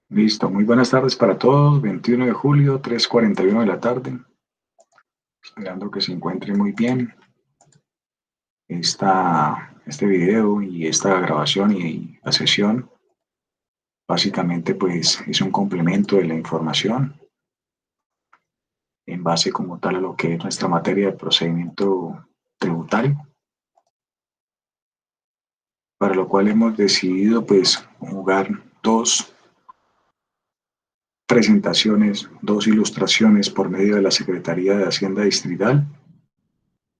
Listo, muy buenas tardes para todos. 21 de julio, 3:41 de la tarde. Esperando que se encuentren muy bien. Este video y esta grabación y la sesión básicamente pues es un complemento de la información en base como tal a lo que es nuestra materia de procedimiento tributario, para lo cual hemos decidido pues jugar dos presentaciones, dos ilustraciones por medio de la Secretaría de Hacienda Distrital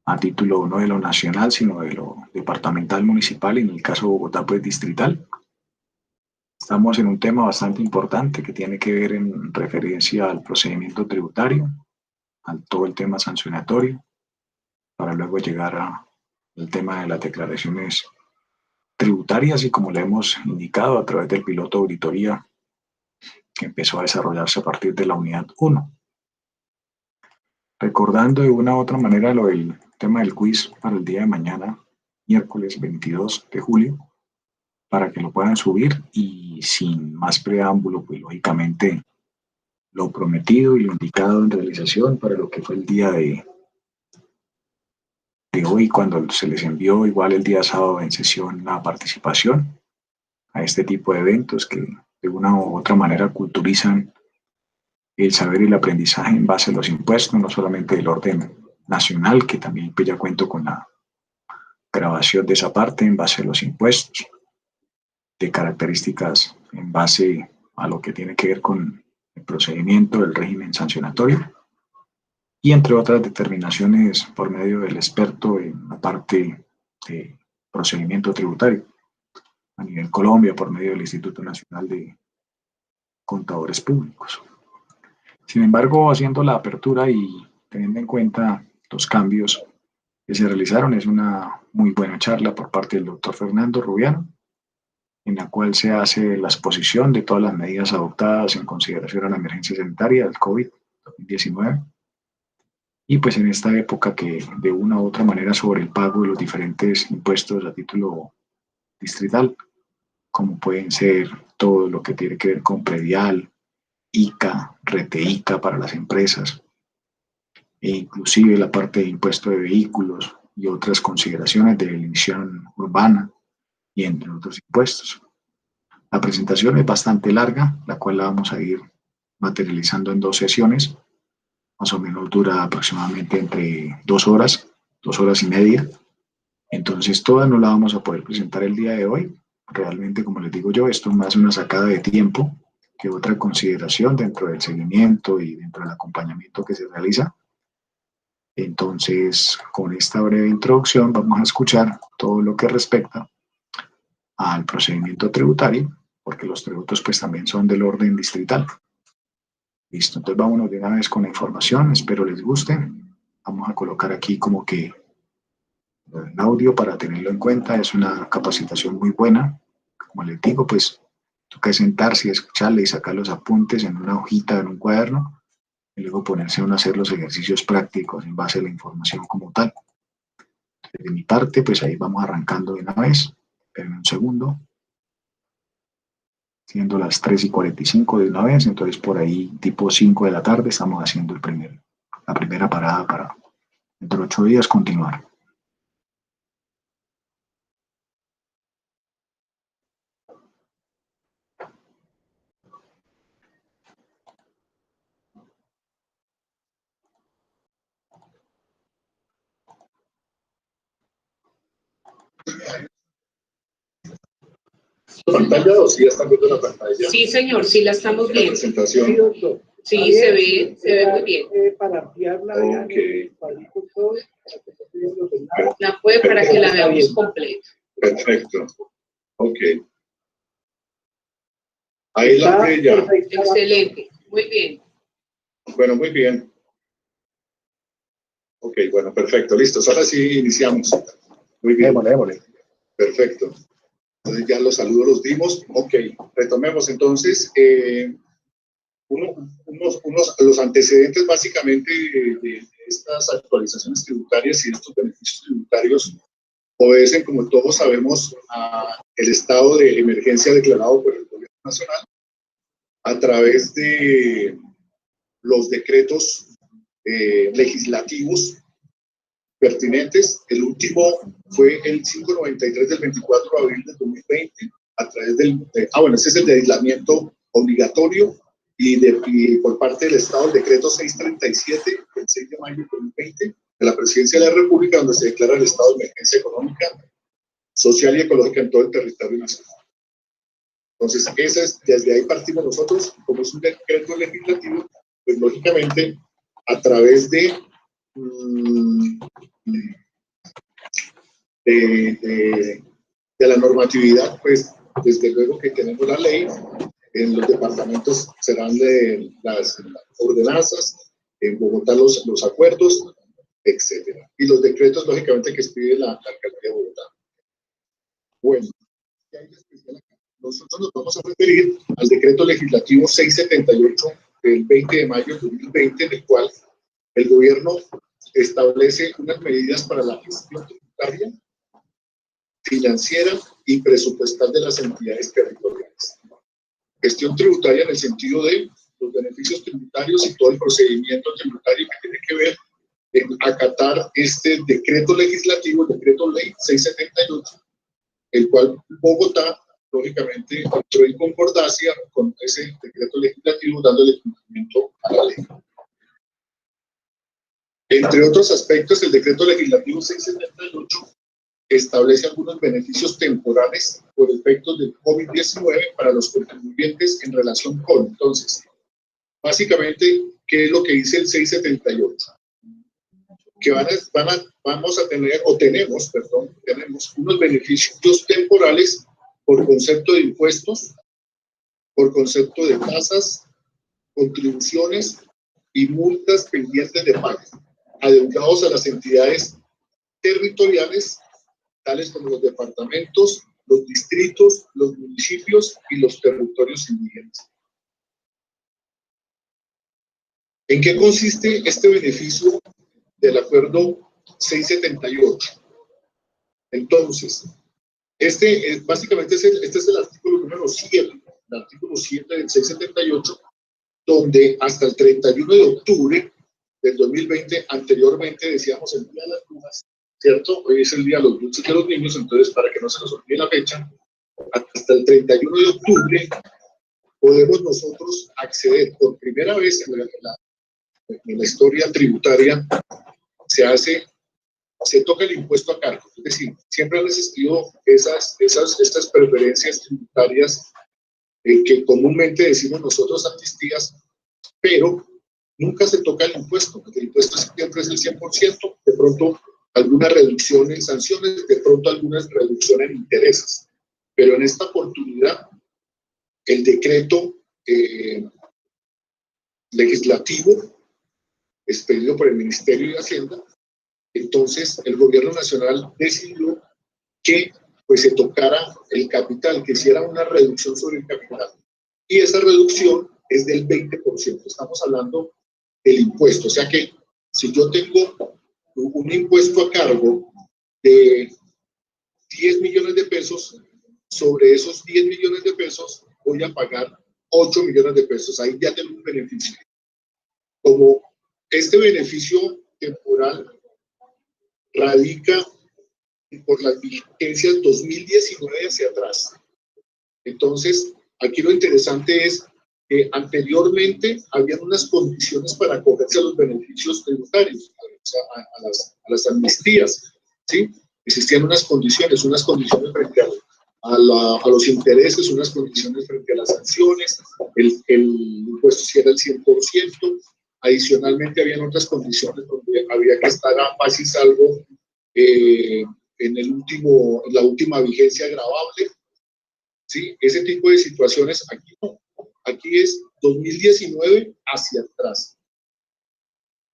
a título no de lo nacional, sino de lo departamental, municipal y en el caso de Bogotá, pues distrital. Estamos en un tema bastante importante que tiene que ver en referencia al procedimiento tributario, a todo el tema sancionatorio, para luego llegar al tema de las declaraciones tributarias y como le hemos indicado a través del piloto auditoría que empezó a desarrollarse a partir de la unidad 1. Recordando de una u otra manera lo del tema del quiz para el día de mañana, miércoles 22 de julio, para que lo puedan subir y sin más preámbulo, pues lógicamente lo prometido y lo indicado en realización para lo que fue el día de hoy, cuando se les envió igual el día sábado en sesión la participación a este tipo de eventos que de una u otra manera culturizan el saber y el aprendizaje en base a los impuestos, no solamente del orden nacional, que también pues ya cuento con la grabación de esa parte en base a los impuestos, de características en base a lo que tiene que ver con el procedimiento del régimen sancionatorio y entre otras determinaciones por medio del experto en la parte de procedimiento tributario a nivel Colombia por medio del Instituto Nacional de Contadores Públicos. Sin embargo, haciendo la apertura y teniendo en cuenta los cambios que se realizaron, es una muy buena charla por parte del doctor Fernando Rubiano, en la cual se hace la exposición de todas las medidas adoptadas en consideración a la emergencia sanitaria del COVID-19 y pues en esta época que de una u otra manera sobre el pago de los diferentes impuestos a título distrital, como pueden ser todo lo que tiene que ver con predial, ICA, RETEICA para las empresas, e inclusive la parte de impuesto de vehículos y otras consideraciones de emisión urbana y entre otros impuestos. La presentación es bastante larga, la cual la vamos a ir materializando en dos sesiones, más o menos dura aproximadamente entre 2 horas y media. Entonces toda no la vamos a poder presentar el día de hoy. Realmente, como les digo yo, esto es más una sacada de tiempo que otra consideración dentro del seguimiento y dentro del acompañamiento que se realiza. Entonces, con esta breve introducción vamos a escuchar todo lo que respecta al procedimiento tributario, porque los tributos pues también son del orden distrital. Listo, entonces vámonos de una vez con la información, espero les guste. Vamos a colocar aquí como que el audio para tenerlo en cuenta, es una capacitación muy buena. Como les digo, pues toca sentarse y escucharle y sacar los apuntes en una hojita, en un cuaderno, y luego ponerse a hacer los ejercicios prácticos en base a la información como tal. De mi parte, pues ahí vamos arrancando de una vez. Esperen un segundo. Siendo las 3:45 de una vez, entonces por ahí tipo 5 de la tarde estamos haciendo la primera parada para dentro de 8 días continuar. ¿Pantalla o sí ya están viendo la pantalla? Sí, señor, sí la estamos viendo. Presentación. Sí, se ve muy bien. Para ampliarla, Ok. La puede para que la veamos completa. Perfecto. Ok. Ahí la ve ya. Excelente, muy bien. Bueno, muy bien. Ok, bueno, perfecto, listo. Ahora sí iniciamos. Muy bien. Démosle. Perfecto. Entonces ya los saludos los dimos. Ok, retomemos entonces los antecedentes básicamente de estas actualizaciones tributarias y estos beneficios tributarios obedecen, como todos sabemos, al estado de emergencia declarado por el gobierno nacional a través de los decretos legislativos pertinentes. El último fue el 593 del 24 de abril del 2020, a través ese es el de aislamiento obligatorio, y por parte del Estado el decreto 637 del 6 de mayo del 2020 de la Presidencia de la República, donde se declara el estado de emergencia económica, social y ecológica en todo el territorio nacional. Entonces, desde ahí partimos nosotros. Como es un decreto legislativo, pues lógicamente a través de la normatividad, pues desde luego que tenemos la ley. En los departamentos serán las ordenanzas, en Bogotá los acuerdos, etcétera. Y los decretos, lógicamente, que expide la alcaldía de Bogotá. Bueno, nosotros nos vamos a referir al decreto legislativo 678 del 20 de mayo de 2020, en el cual el gobierno establece unas medidas para la gestión tributaria, financiera y presupuestal de las entidades territoriales. Gestión tributaria en el sentido de los beneficios tributarios y todo el procedimiento tributario que tiene que ver en acatar este decreto legislativo, el decreto ley 678, el cual Bogotá, lógicamente, entró en concordancia con ese decreto legislativo, dándole cumplimiento a la ley. Entre otros aspectos, el decreto legislativo 678 establece algunos beneficios temporales por efectos del COVID-19 para los contribuyentes en relación con. Entonces, básicamente, ¿qué es lo que dice el 678? Que vamos a tener, tenemos unos beneficios temporales por concepto de impuestos, por concepto de tasas, contribuciones y multas pendientes de pago, adeudados a las entidades territoriales, tales como los departamentos, los distritos, los municipios y los territorios indígenas. ¿En qué consiste este beneficio del acuerdo 678? Entonces, básicamente este es el artículo número 7, el artículo 7 del 678, donde hasta el 31 de octubre del 2020, anteriormente decíamos el Día de las Brujas, ¿cierto? Hoy es el Día de los Dulces de los Niños, entonces para que no se nos olvide la fecha, hasta el 31 de octubre podemos nosotros acceder por primera vez en la historia tributaria, se toca el impuesto a cargo. Es decir, siempre han existido estas preferencias tributarias que comúnmente decimos nosotros amnistías, pero nunca se toca el impuesto, porque el impuesto siempre es el 100%, de pronto alguna reducción en sanciones, de pronto alguna reducción en intereses. Pero en esta oportunidad, el decreto legislativo expedido por el Ministerio de Hacienda, entonces el gobierno nacional decidió que pues se tocara el capital, que hiciera una reducción sobre el capital. Y esa reducción es del 20%. Estamos hablando del impuesto. O sea que si yo tengo un impuesto a cargo de 10 millones de pesos, sobre esos 10 millones de pesos voy a pagar 8 millones de pesos. Ahí ya tengo un beneficio. Como este beneficio temporal radica por las vigencias 2019 hacia atrás. Entonces, aquí lo interesante es que anteriormente habían unas condiciones para acogerse a los beneficios tributarios, o sea, a las amnistías, ¿sí? Existían unas condiciones frente a los intereses, unas condiciones frente a las sanciones, el impuesto si era el 100%, adicionalmente habían otras condiciones donde había que estar a paz y salvo en la última vigencia agravable, ¿sí? Ese tipo de situaciones aquí no. Aquí es 2019 hacia atrás,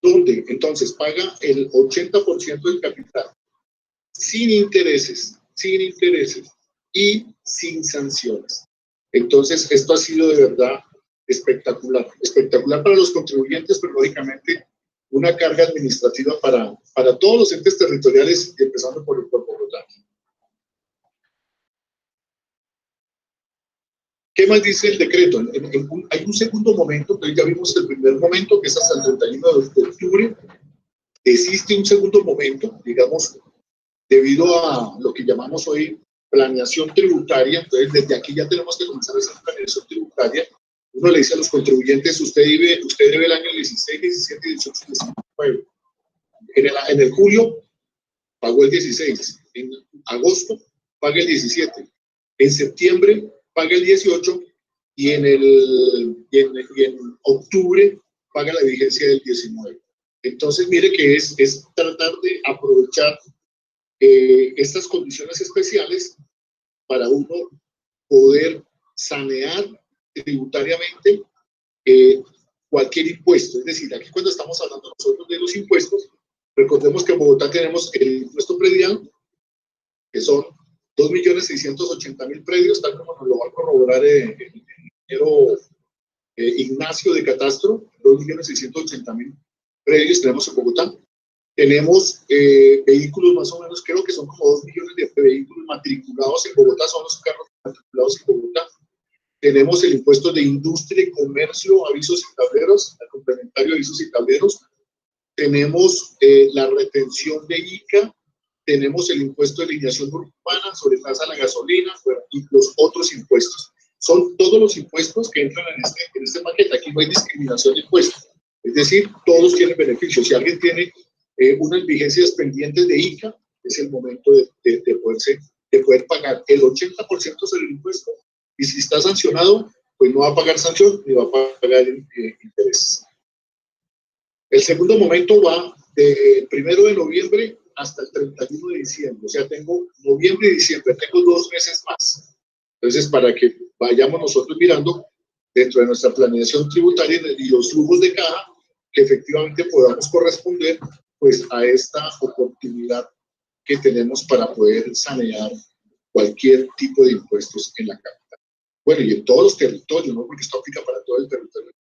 donde entonces paga el 80% del capital, sin intereses y sin sanciones. Entonces, esto ha sido de verdad espectacular para los contribuyentes, pero lógicamente una carga administrativa para todos los entes territoriales, empezando por Bogotá. ¿Qué más dice el decreto? Hay un segundo momento, entonces ya vimos el primer momento, que es hasta el 31 de octubre. Existe un segundo momento, digamos, debido a lo que llamamos hoy planeación tributaria. Entonces, desde aquí ya tenemos que comenzar a hacer planeación tributaria. Uno le dice a los contribuyentes, usted debe el año 16, 17, 18, 19. En el julio pagó el 16, en agosto paga el 17, en septiembre paga el 18 y en octubre paga la vigencia del 19. Entonces, mire que es tratar de aprovechar estas condiciones especiales para uno poder sanear tributariamente cualquier impuesto. Es decir, aquí cuando estamos hablando nosotros de los impuestos, recordemos que en Bogotá tenemos el impuesto predial, que son 2.680.000 predios, tal como nos lo va a corroborar el ingeniero Ignacio de Catastro. 2.680.000 predios tenemos en Bogotá. Tenemos vehículos más o menos, creo que son como 2 millones de vehículos matriculados en Bogotá, son los carros matriculados en Bogotá. Tenemos el impuesto de industria y comercio, avisos y tableros, el complementario de avisos y tableros. Tenemos la retención de ICA, tenemos el impuesto de alineación urbana sobre tasa a la gasolina, bueno, y los otros impuestos. Son todos los impuestos que entran en este paquete. Aquí no hay discriminación de impuestos. Es decir, todos tienen beneficios. Si alguien tiene unas vigencias pendientes de ICA, es el momento de poder pagar el 80% sobre el impuesto. Y si está sancionado, pues no va a pagar sanción ni va a pagar intereses. El segundo momento va del 1 de noviembre hasta el 31 de diciembre. O sea, tengo noviembre y diciembre, tengo 2 meses más. Entonces, para que vayamos nosotros mirando dentro de nuestra planeación tributaria y los flujos de caja, que efectivamente podamos corresponder pues a esta oportunidad que tenemos para poder sanear cualquier tipo de impuestos en la capital. Bueno, y en todos los territorios, ¿no? Porque esto aplica para todo el territorio.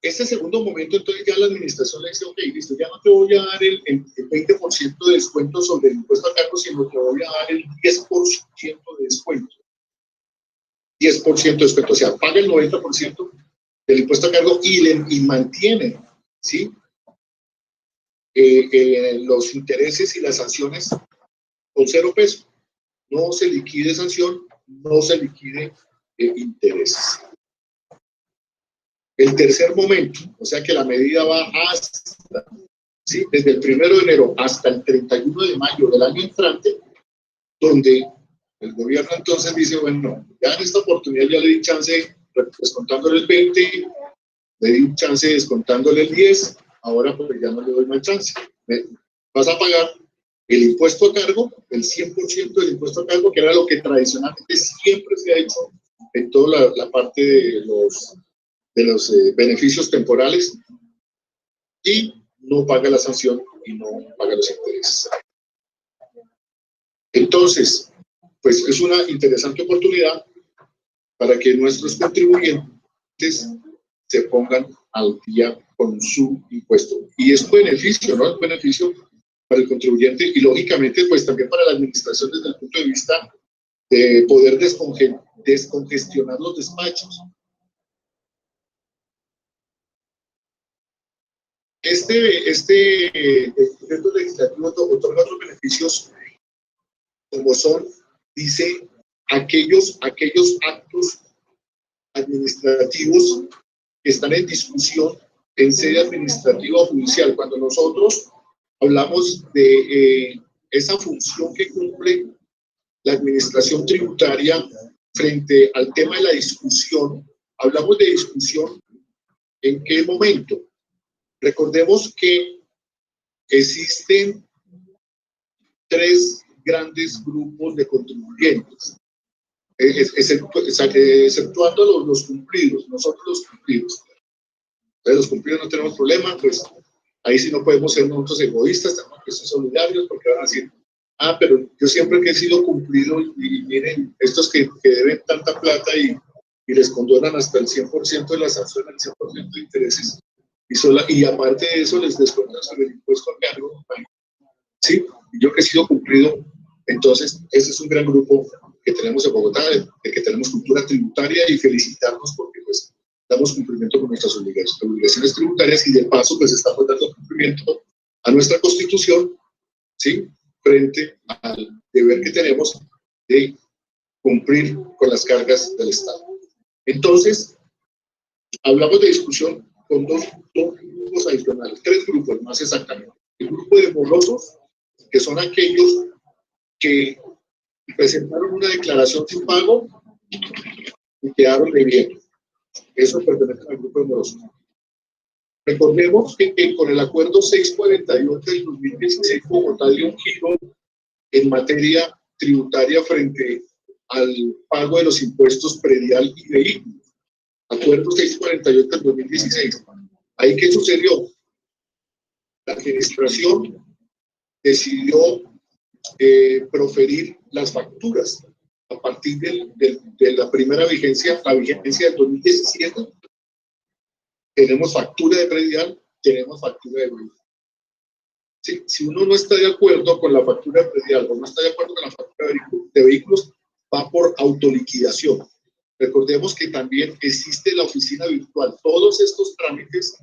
Este segundo momento, entonces ya la administración le dice, ok, listo, ya no te voy a dar el 20% de descuento sobre el impuesto a cargo, sino que voy a dar el 10% de descuento. 10% de descuento, o sea, paga el 90% del impuesto a cargo y mantiene, ¿sí? Los intereses y las sanciones con 0 pesos. No se liquide sanción, no se liquide intereses. El tercer momento, o sea que la medida va hasta, ¿sí? Desde el 1 de enero hasta el 31 de mayo del año entrante, donde el gobierno entonces dice, bueno, ya en esta oportunidad ya le di chance descontándole el 20, le di un chance descontándole el 10, ahora pues ya no le doy más chance. Vas a pagar el impuesto a cargo, el 100% del impuesto a cargo, que era lo que tradicionalmente siempre se ha hecho en toda la parte de los beneficios temporales, y no paga la sanción y no paga los intereses. Entonces, pues es una interesante oportunidad para que nuestros contribuyentes se pongan al día con su impuesto. Y es un beneficio, ¿no? Es un beneficio para el contribuyente y lógicamente pues también para la administración desde el punto de vista de poder descongestionar los despachos. Este decreto legislativo otorga otros beneficios, como son, dice, aquellos actos administrativos que están en discusión en sede administrativa o judicial. Cuando nosotros hablamos de esa función que cumple la administración tributaria frente al tema de la discusión, hablamos de discusión ¿en qué momento? Recordemos que existen 3 grandes grupos de contribuyentes, exceptuando los cumplidos, nosotros los cumplidos. Entonces, los cumplidos no tenemos problema, pues ahí sí no podemos ser nosotros egoístas, tenemos que ser solidarios, porque van a decir, pero yo siempre que he sido cumplido, y miren, estos que deben tanta plata y les condonan hasta el 100% de la sanción, el 100% de intereses, y aparte de eso les descuentan sobre el impuesto a cargo. Sí, yo que he sido cumplido, Entonces, ese es un gran grupo que tenemos en Bogotá, de que tenemos cultura tributaria, y felicitarnos porque pues damos cumplimiento con nuestras obligaciones tributarias, y de paso pues estamos dando cumplimiento a nuestra Constitución, ¿sí?, frente al deber que tenemos de cumplir con las cargas del Estado. Entonces, hablamos de discusión con dos grupos adicionales, tres grupos más exactamente. El grupo de morosos, que son aquellos que presentaron una declaración sin pago y quedaron debiendo. Eso pertenece al grupo de morosos. Recordemos que con el acuerdo 648 del 2016, Bogotá dio un giro en materia tributaria frente al pago de los impuestos predial y vehículos. Acuerdo 648 del 2016. ¿Ahí qué sucedió? La administración decidió proferir las facturas a partir de la primera vigencia, la vigencia del 2017. Tenemos factura de predial, tenemos factura de vehículos. Sí, si uno no está de acuerdo con la factura de predial o no está de acuerdo con la factura de vehículos, va por autoliquidación. Recordemos que también existe la oficina virtual. Todos estos trámites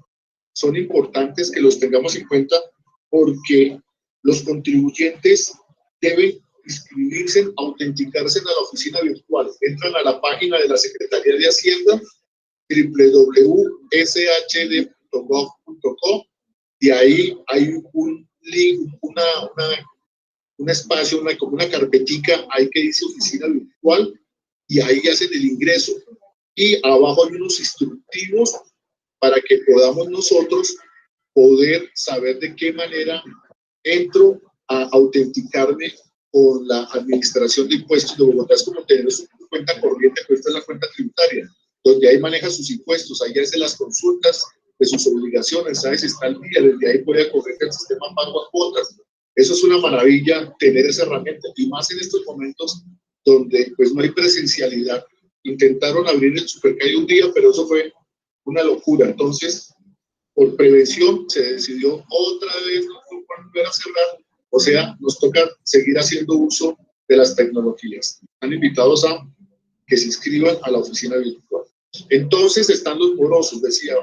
son importantes que los tengamos en cuenta, porque los contribuyentes deben inscribirse, autenticarse en la oficina virtual. Entran a la página de la Secretaría de Hacienda, www.shd.gov.co, y ahí hay un link, un espacio, como una carpetica ahí que dice oficina virtual, y ahí hacen el ingreso. Y abajo hay unos instructivos para que podamos nosotros poder saber de qué manera entro a autenticarme con la Administración de Impuestos de Bogotá. Es como tener su cuenta corriente, pero esta es la cuenta tributaria, donde ahí maneja sus impuestos, ahí hace las consultas de sus obligaciones, ¿sabes? Está al día, desde ahí puede corregir el sistema pago a cuotas. Eso es una maravilla, tener esa herramienta, y más en estos momentos donde pues no hay presencialidad. Intentaron abrir el Supercalle un día, pero eso fue una locura. Entonces, por prevención, se decidió otra vez no volver a cerrar. O sea, nos toca seguir haciendo uso de las tecnologías. Están invitados a que se inscriban a la oficina virtual. Entonces están los morosos, decía,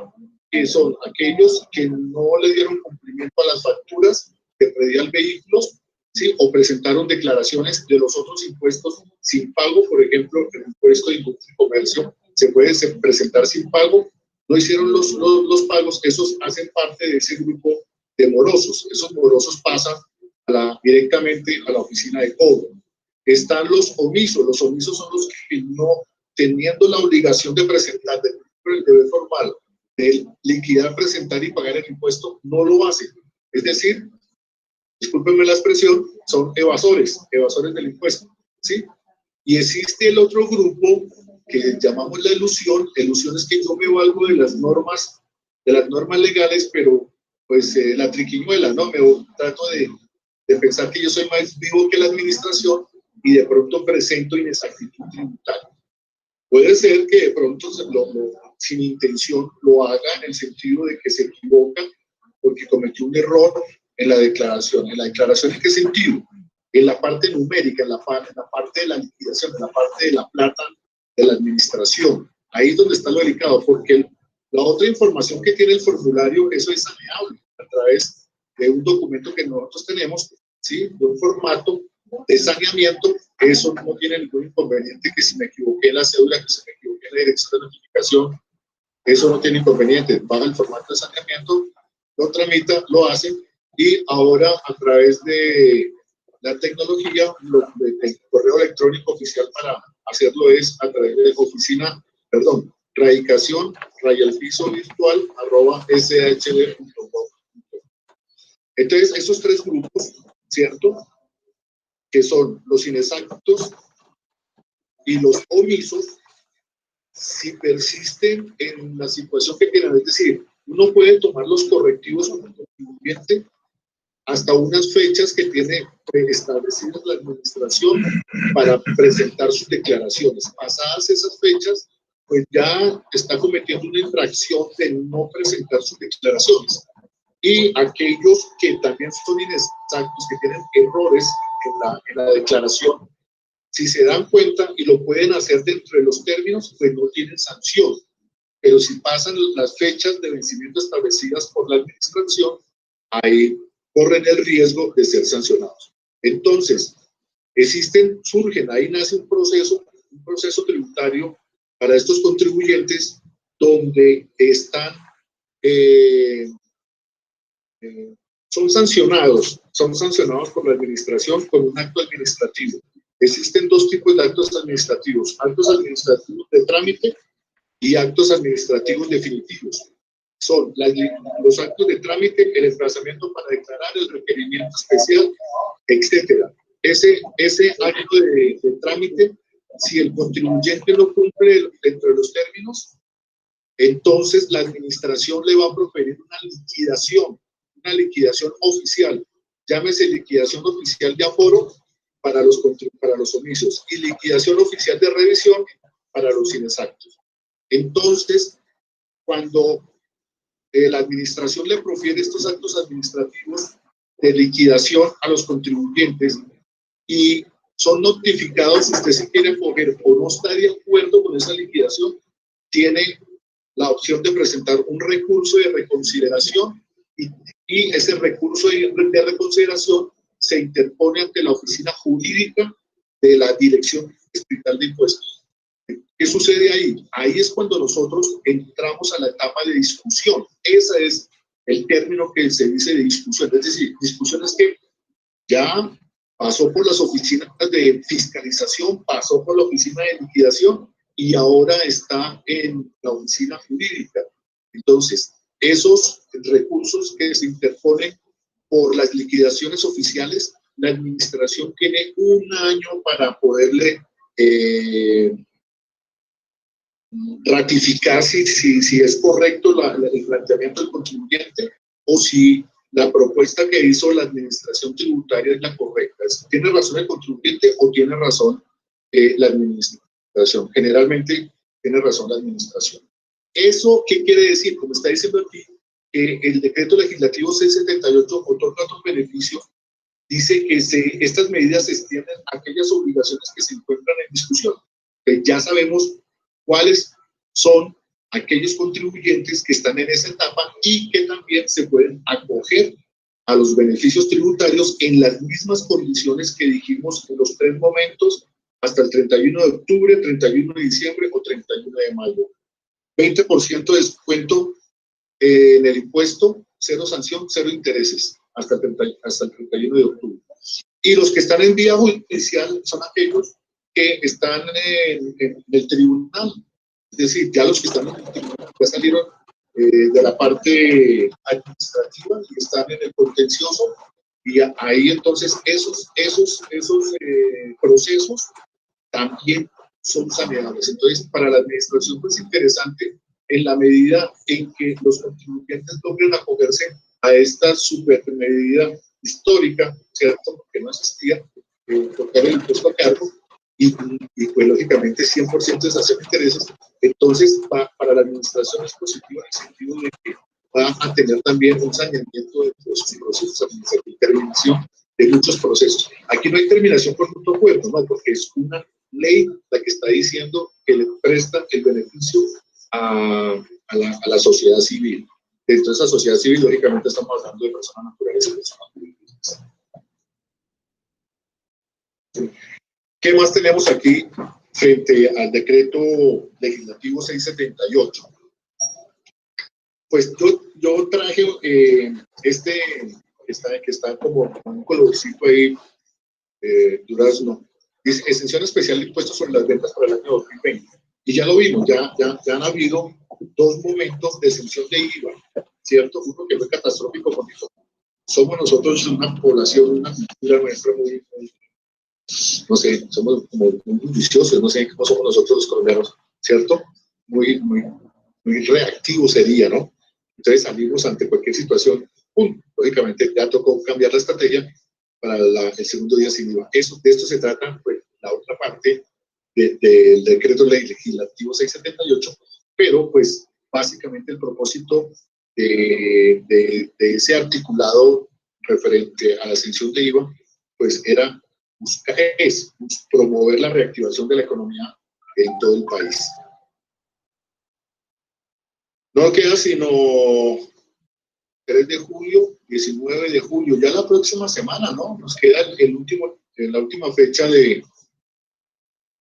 que son aquellos que no le dieron cumplimiento a las facturas que predial vehículos, ¿sí?, o presentaron declaraciones de los otros impuestos sin pago. Por ejemplo, el impuesto de industria y comercio se puede presentar sin pago. No hicieron los pagos. Esos hacen parte de ese grupo de morosos. Esos morosos pasan directamente a la oficina de cobro. Están los omisos. Los omisos son los que, no teniendo la obligación de presentar, el deber formal de liquidar, presentar y pagar el impuesto, no lo hacen. Es decir, discúlpenme la expresión, son evasores del impuesto, ¿sí? Y existe el otro grupo que llamamos la elusión. Elusión es que yo me valgo de las normas legales, pero pues la triquiñuela, ¿no? Trato de pensar que yo soy más vivo que la administración, y de pronto presento inexactitud tributaria. Puede ser que de pronto sin intención lo haga, en el sentido de que se equivoca porque cometió un error en la declaración. ¿En la declaración en qué sentido? En la parte numérica, en la parte de la liquidación, en la parte de la plata de la administración. Ahí es donde está lo delicado, porque la otra información que tiene el formulario, eso es saneable a través de un documento que nosotros tenemos, ¿sí?, de un formato de saneamiento. Eso no tiene ningún inconveniente, que si me equivoqué en la cédula, que si me equivoqué en la dirección de notificación, eso no tiene inconveniente. Baja el formato de saneamiento, lo tramita, lo hace, y ahora a través de la tecnología, el correo electrónico oficial para hacerlo es a través de radicación @shd.gov. Entonces, esos tres grupos, ¿cierto?, que son los inexactos y los omisos, si persisten en la situación que tienen, es decir, uno puede tomar los correctivos como contribuyente hasta unas fechas que tiene establecidas la administración para presentar sus declaraciones. Pasadas esas fechas, pues ya está cometiendo una infracción de no presentar sus declaraciones. Y aquellos que también son inexactos, que tienen errores en la declaración, si se dan cuenta y lo pueden hacer dentro de los términos, pues no tienen sanción. Pero si pasan las fechas de vencimiento establecidas por la administración, ahí corren el riesgo de ser sancionados. Entonces, surgen, ahí nace un proceso tributario para estos contribuyentes donde están, son sancionados por la administración con un acto administrativo. Existen dos tipos de actos administrativos de trámite y actos administrativos definitivos. Son los actos de trámite, el emplazamiento para declarar, el requerimiento especial, etcétera. Ese acto de trámite, si el contribuyente no cumple dentro de los términos, entonces la administración le va a proferir una liquidación oficial, llámese liquidación oficial de aforo para los omisos y liquidación oficial de revisión para los inexactos. Entonces, cuando la administración le profiere estos actos administrativos de liquidación a los contribuyentes y son notificados, si usted se quiere acoger o no está de acuerdo con esa liquidación, tiene la opción de presentar un recurso de reconsideración y ese recurso de reconsideración se interpone ante la oficina jurídica de la Dirección Distrital de Impuestos. ¿Qué sucede ahí? Ahí es cuando nosotros entramos a la etapa de discusión. Ese es el término que se dice de discusión. Es decir, discusión es que ya pasó por las oficinas de fiscalización, pasó por la oficina de liquidación y ahora está en la oficina jurídica. Entonces, esos recursos que se interponen por las liquidaciones oficiales, la administración tiene un año para poderle ratificar si es correcto el planteamiento del contribuyente o si la propuesta que hizo la administración tributaria es la correcta. ¿Tiene razón el contribuyente o tiene razón la administración? Generalmente tiene razón la administración. ¿Eso qué quiere decir? Como está diciendo aquí, el decreto legislativo 678 otorga otro beneficio. Dice que estas medidas se extienden a aquellas obligaciones que se encuentran en discusión. Ya sabemos cuáles son aquellos contribuyentes que están en esa etapa y que también se pueden acoger a los beneficios tributarios en las mismas condiciones que dijimos en los 3 momentos hasta el 31 de octubre, 31 de diciembre o 31 de mayo. 20% de descuento en el impuesto, 0 sanción, 0 intereses hasta el 31 de octubre. Y los que están en vía judicial son aquellos que están en el tribunal. Es decir, ya los que están en el tribunal ya salieron de la parte administrativa y están en el contencioso y ahí entonces esos procesos también son saneables. Entonces, para la administración es interesante en la medida en que los contribuyentes logren acogerse a esta super medida histórica, ¿cierto? Porque no existía, porque era el impuesto a cargo, y pues lógicamente 100% de sanción de intereses. Entonces, para la administración es positivo en el sentido de que va a tener también un saneamiento de sus procesos administrativos, terminación de muchos procesos. Aquí no hay terminación por mutuo acuerdo, ¿no? Porque es una ley la que está diciendo que le presta el beneficio a la sociedad civil. Dentro de esa sociedad civil, lógicamente, estamos hablando de personas naturales y personas jurídicas. ¿Qué más tenemos aquí frente al decreto legislativo 678? Pues yo traje que está como un colorcito ahí, durazno. Dice exención especial de impuestos sobre las ventas para el año 2020. Y ya lo vimos, ya han habido 2 momentos de exención de IVA, ¿cierto? Uno que fue catastrófico porque somos nosotros una población, una cultura nuestra muy no sé, somos como muy viciosos, no sé cómo somos nosotros los colombianos, ¿cierto? Muy reactivos sería, ¿no? Entonces salimos ante cualquier situación, ¡pum! Lógicamente ya tocó cambiar la estrategia para el segundo día sin IVA. De esto se trata, pues, la otra parte del decreto legislativo 678, pero pues básicamente el propósito de ese articulado referente a la exención de IVA, pues era es promover la reactivación de la economía en todo el país. No queda sino 3 de julio, 19 de julio, ya la próxima semana, ¿no? Nos queda la última fecha de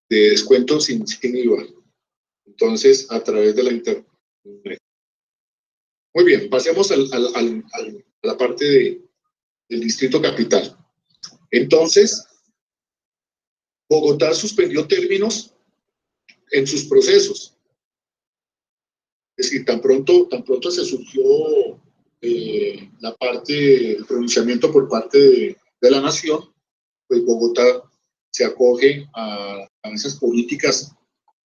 descuento sin IVA. Entonces, a través de la internet. Muy bien, pasemos a la parte del Distrito Capital. Entonces, Bogotá suspendió términos en sus procesos. Es decir, tan pronto se surgió la parte del pronunciamiento por parte de la Nación, pues Bogotá se acoge a esas políticas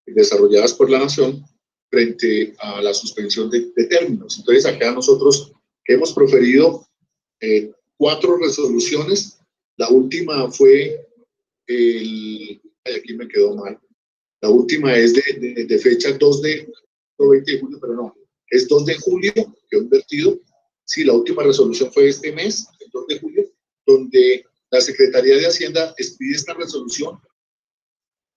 desarrolladas por la Nación frente a la suspensión de términos. Entonces, acá nosotros hemos proferido 4 resoluciones. La última fue aquí me quedó mal. La última es de fecha 2 de 20 de julio, pero no, es 2 de julio, que he invertido. Sí, la última resolución fue este mes, el 2 de julio, donde la Secretaría de Hacienda expide esta resolución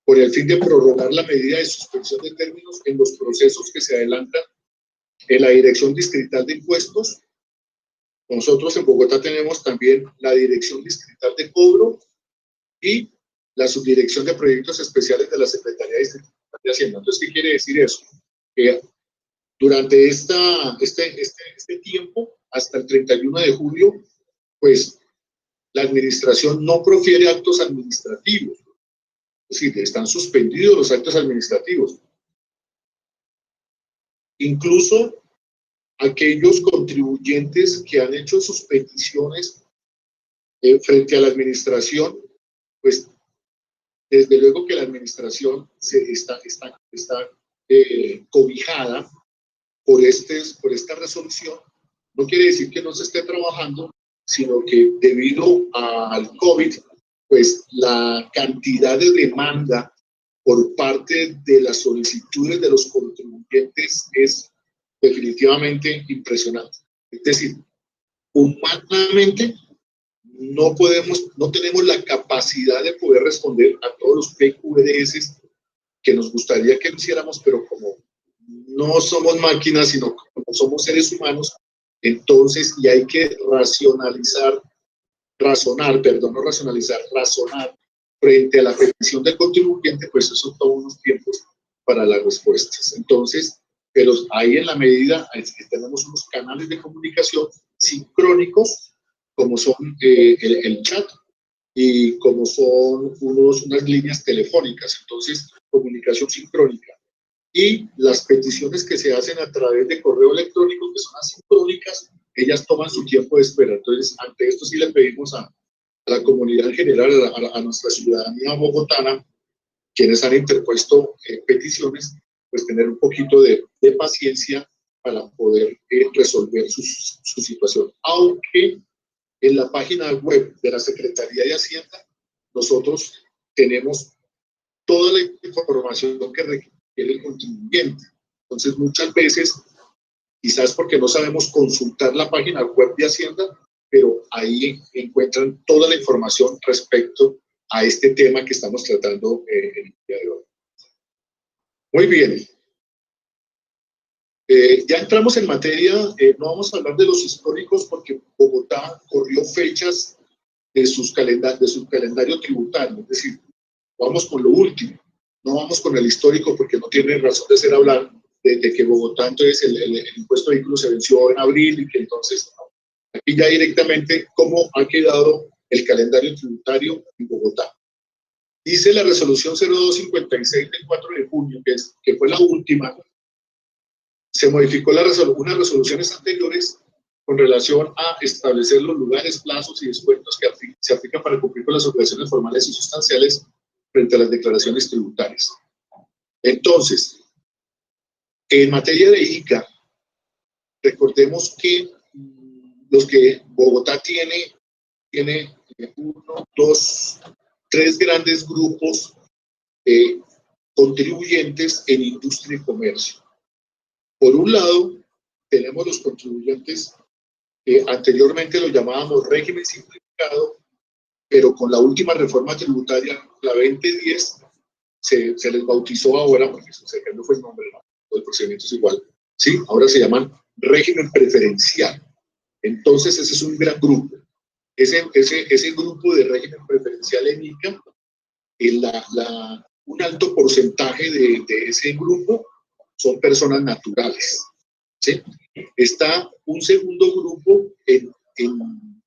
por el fin de prorrogar la medida de suspensión de términos en los procesos que se adelantan en la Dirección Distrital de Impuestos. Nosotros en Bogotá tenemos también la Dirección Distrital de Cobro y la Subdirección de Proyectos Especiales de la Secretaría Distrital de Hacienda. Entonces, ¿qué quiere decir eso? Que durante este tiempo, hasta el 31 de julio, pues la administración no profiere actos administrativos. Es decir, están suspendidos los actos administrativos. Incluso aquellos contribuyentes que han hecho sus peticiones frente a la administración, pues desde luego que la administración está cobijada por esta resolución. No quiere decir que no se esté trabajando, sino que debido al COVID, pues la cantidad de demanda por parte de las solicitudes de los contribuyentes es definitivamente impresionante. Es decir, humanamente no tenemos la capacidad de poder responder a todos los PQRS que nos gustaría que lo hiciéramos, pero como no somos máquinas, sino como somos seres humanos, entonces, y hay que razonar frente a la petición del contribuyente, pues eso toma unos tiempos para las respuestas. Entonces, pero ahí en la medida en que tenemos unos canales de comunicación sincrónicos, como son el chat y como son unas líneas telefónicas, entonces comunicación sincrónica. Y las peticiones que se hacen a través de correo electrónico, que son asincrónicas, ellas toman su tiempo de espera. Entonces, ante esto sí le pedimos a la comunidad en general, a nuestra ciudadanía bogotana, quienes han interpuesto peticiones, pues tener un poquito de paciencia para poder resolver su situación. Aunque en la página web de la Secretaría de Hacienda, nosotros tenemos toda la información que requiere el contribuyente. Entonces, muchas veces, quizás porque no sabemos consultar la página web de Hacienda, pero ahí encuentran toda la información respecto a este tema que estamos tratando el día de hoy. Muy bien. Ya entramos en materia, no vamos a hablar de los históricos porque Bogotá corrió fechas de su calendario tributario, es decir, vamos con lo último, no vamos con el histórico porque no tiene razón de ser hablar de que Bogotá, entonces el impuesto de vehículos se venció en abril y que entonces, aquí ya directamente cómo ha quedado el calendario tributario en Bogotá. Dice la resolución 0256 del 4 de junio, que fue la última, se modificó unas resoluciones anteriores con relación a establecer los lugares, plazos y descuentos que se aplican para cumplir con las obligaciones formales y sustanciales frente a las declaraciones tributarias. Entonces, en materia de ICA, recordemos que Bogotá tiene 1, 2, 3 grandes grupos de contribuyentes en industria y comercio. Por un lado, tenemos los contribuyentes que anteriormente los llamábamos régimen simplificado, pero con la última reforma tributaria, la 2010, se les bautizó ahora, porque se cambió fue el nombre, ¿no? El procedimiento es igual, ¿sí? Ahora se llaman régimen preferencial. Entonces, ese es un gran grupo. Ese grupo de régimen preferencial en ICA, un alto porcentaje de ese grupo son personas naturales, ¿sí? Está un segundo grupo en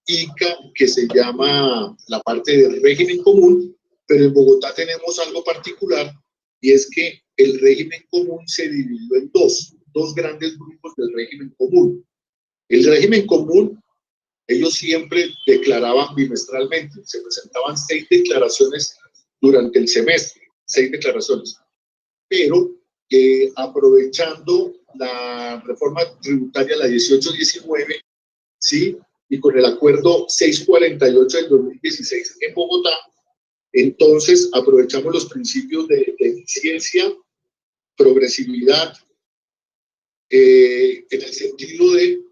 ICA que se llama la parte del régimen común, pero en Bogotá tenemos algo particular y es que el régimen común se dividió en dos grandes grupos del régimen común. El régimen común, ellos siempre declaraban bimestralmente, se presentaban 6 declaraciones durante el semestre, 6 declaraciones, pero aprovechando la reforma tributaria, la 1819, ¿sí? Y con el acuerdo 648 del 2016 en Bogotá, entonces aprovechamos los principios de eficiencia, progresividad, en el sentido de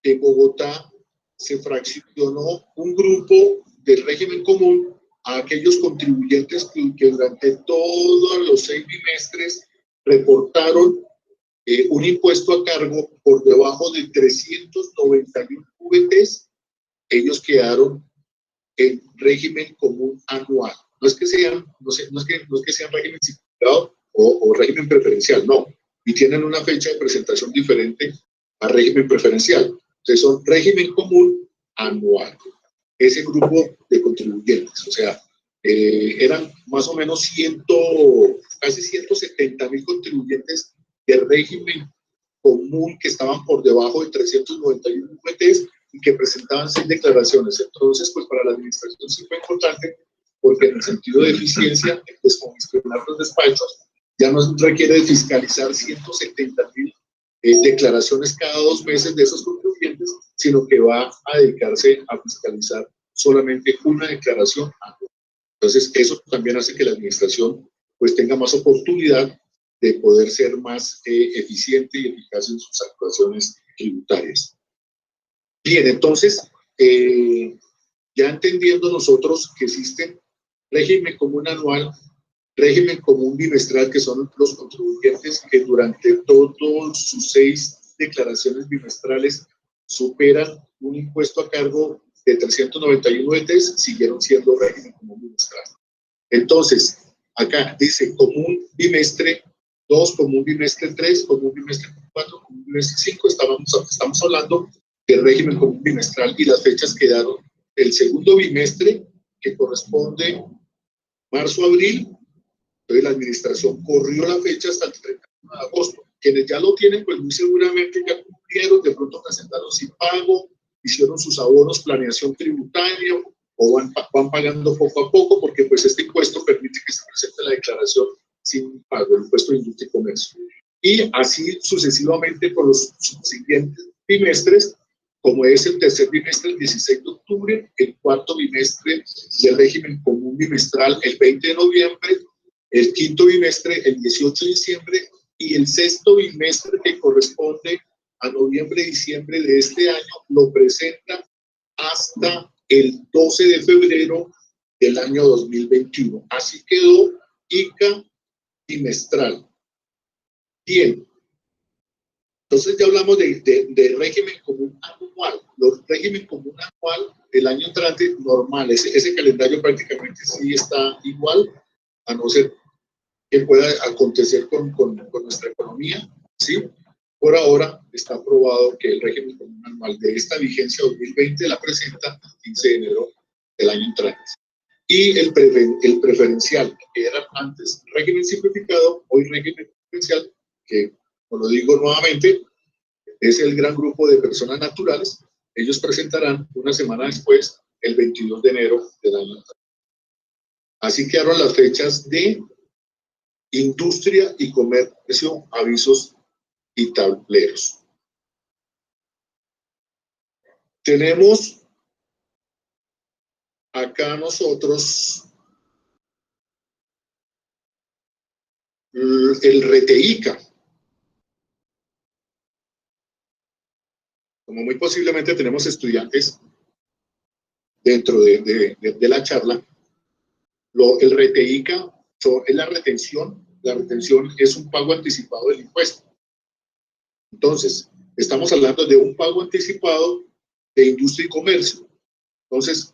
que Bogotá se fraccionó un grupo del régimen común a aquellos contribuyentes que durante todos los 6 bimestres reportaron un impuesto a cargo por debajo de 391 VTs, ellos quedaron en régimen común anual. No es que sean, no es que sean régimen simplificado o régimen preferencial, no. Y tienen una fecha de presentación diferente a régimen preferencial. Entonces son régimen común anual. Ese grupo de contribuyentes, o sea, eran más o menos casi 170.000 contribuyentes de régimen común que estaban por debajo de 391 VTs y que presentaban 6 declaraciones. Entonces, pues para la administración sí fue importante, porque en el sentido de eficiencia, pues con gestionar los despachos, ya no requiere de fiscalizar 170.000 declaraciones cada 2 meses de esos contribuyentes, sino que va a dedicarse a fiscalizar solamente una declaración anual. Entonces, eso también hace que la administración pues tenga más oportunidad de poder ser más eficiente y eficaz en sus actuaciones tributarias. Bien, entonces, ya entendiendo nosotros que existen régimen común anual, régimen común bimestral, que son los contribuyentes que durante todos sus 6 declaraciones bimestrales superan un impuesto a cargo de 391 ETs, siguieron siendo régimen común bimestral. Entonces, acá dice común bimestre 2, común bimestre 3, común bimestre 4, común bimestre 5, estamos hablando del régimen común bimestral y las fechas quedaron el segundo bimestre, que corresponde marzo-abril. Entonces la administración corrió la fecha hasta el 31 de agosto. Quienes ya lo tienen, pues muy seguramente ya cumplieron, de pronto presentaron sin pago, hicieron sus abonos, planeación tributaria, o van pagando poco a poco, porque pues este impuesto permite que se presente la declaración sin pago, el impuesto de industria y comercio. Y así sucesivamente por los siguientes bimestres, como es el tercer bimestre el 16 de octubre, el cuarto bimestre del régimen común bimestral el 20 de noviembre, el quinto bimestre el 18 de diciembre y el sexto bimestre, que corresponde a noviembre-diciembre de este año, lo presenta hasta el 12 de febrero del año 2021. Así quedó ICA bimestral. Bien. Entonces ya hablamos de régimen común anual. Los régimen común anual, el año entrante normal, ese calendario prácticamente sí está igual, a no ser que pueda acontecer con nuestra economía, ¿sí? Por ahora está aprobado que el régimen común anual de esta vigencia 2020 la presenta el 15 de enero del año entrante. Y el preferencial, que era antes régimen simplificado, hoy régimen preferencial, que, como lo digo nuevamente, es el gran grupo de personas naturales. Ellos presentarán una semana después, el 22 de enero del año entrante. Así quedaron las fechas de industria y comercio, avisos y tableros. Tenemos acá nosotros el RETEICA. Como muy posiblemente tenemos estudiantes dentro de la charla, el RTICA es la retención. La retención es un pago anticipado del impuesto. Entonces, estamos hablando de un pago anticipado de industria y comercio. Entonces,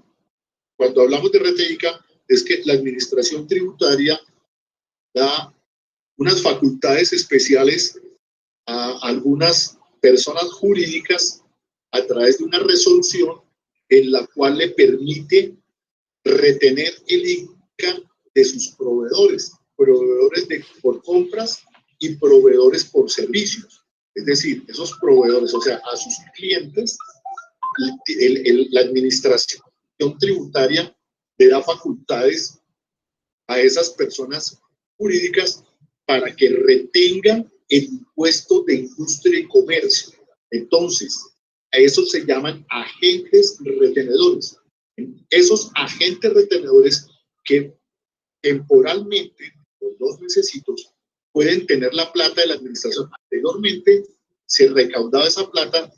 cuando hablamos de RTICA, es que la administración tributaria da unas facultades especiales a algunas personas jurídicas a través de una resolución en la cual le permite retener el ICA de sus proveedores por compras y proveedores por servicios. Es decir, esos proveedores, o sea, a sus clientes, la administración tributaria le da facultades a esas personas jurídicas para que retengan el impuesto de industria y comercio. Entonces, a esos se llaman agentes retenedores. Esos agentes retenedores que temporalmente, por 2 mesecitos, pueden tener la plata de la administración. Anteriormente se recaudaba esa plata,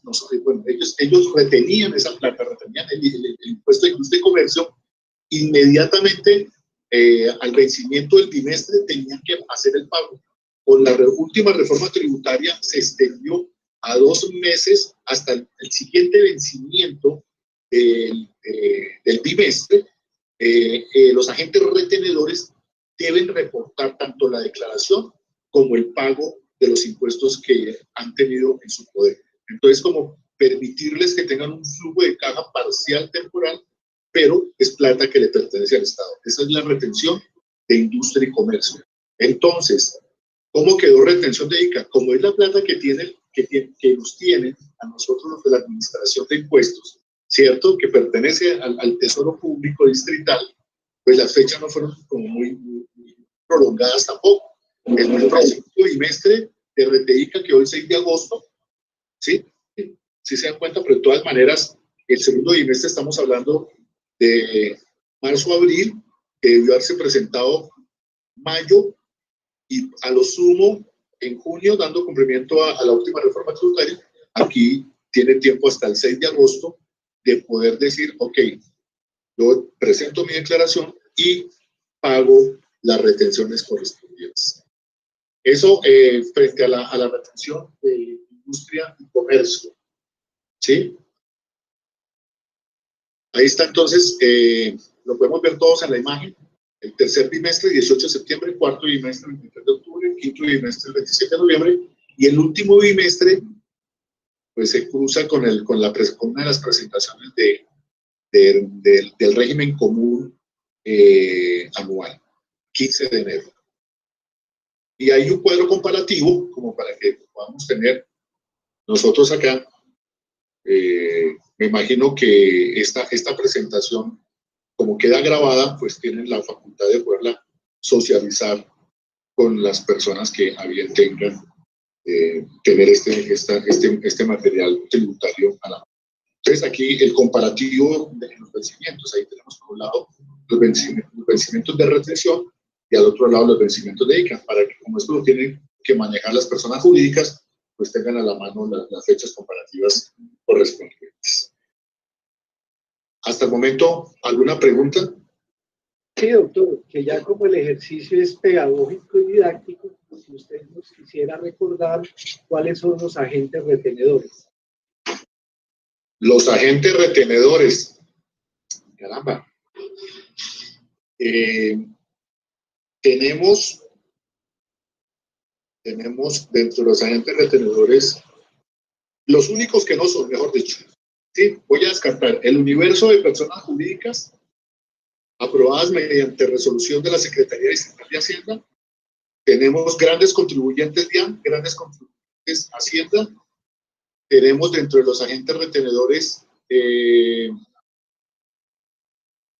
bueno, ellos retenían esa plata, retenían el impuesto de industria y comercio, inmediatamente al vencimiento del bimestre tenían que hacer el pago. Con la última reforma tributaria se extendió a 2 meses hasta el siguiente vencimiento del bimestre. Los agentes retenedores deben reportar tanto la declaración como el pago de los impuestos que han tenido en su poder. Entonces, como permitirles que tengan un flujo de caja parcial temporal, pero es plata que le pertenece al Estado. Esa es la retención de industria y comercio. Entonces, ¿cómo quedó retención de ICA? Como es la plata que nos tienen a nosotros los de la administración de impuestos, ¿cierto? Que pertenece al Tesoro Público Distrital, pues las fechas no fueron como muy prolongadas tampoco. El próximo bimestre de RTICA quedó el 6 de agosto, ¿sí? Sí se dan cuenta, pero de todas maneras, el segundo bimestre estamos hablando de marzo-abril, que debió haberse presentado mayo y a lo sumo en junio, dando cumplimiento a la última reforma tributaria. Aquí tiene tiempo hasta el 6 de agosto de poder decir, ok, yo presento mi declaración y pago las retenciones correspondientes. Eso frente a la retención de industria y comercio. ¿Sí? Ahí está entonces, lo podemos ver todos en la imagen. El tercer bimestre, 18 de septiembre, cuarto bimestre, 23 de octubre, quinto bimestre, 27 de noviembre, y el último bimestre, pues se cruza con una de las presentaciones del régimen común anual, 15 de enero. Y hay un cuadro comparativo, como para que podamos tener nosotros acá. Me imagino que esta presentación, como queda grabada, pues tienen la facultad de poderla socializar con las personas que a bien tengan tener este material tributario a la mano. Entonces aquí el comparativo de los vencimientos, ahí tenemos por un lado los vencimientos de retención y al otro lado los vencimientos de ICA, para que como esto lo tienen que manejar las personas jurídicas, pues tengan a la mano las fechas comparativas correspondientes. Hasta el momento, ¿alguna pregunta? Sí, doctor, que ya como el ejercicio es pedagógico y didáctico, si usted nos quisiera recordar cuáles son los agentes retenedores. Los agentes retenedores. Caramba. Tenemos dentro de los agentes retenedores, los únicos que no son, mejor dicho. Sí, voy a descartar el universo de personas jurídicas aprobadas mediante resolución de la Secretaría Distrital de Hacienda. Tenemos grandes contribuyentes DIAN, grandes contribuyentes Hacienda. Tenemos dentro de los agentes retenedores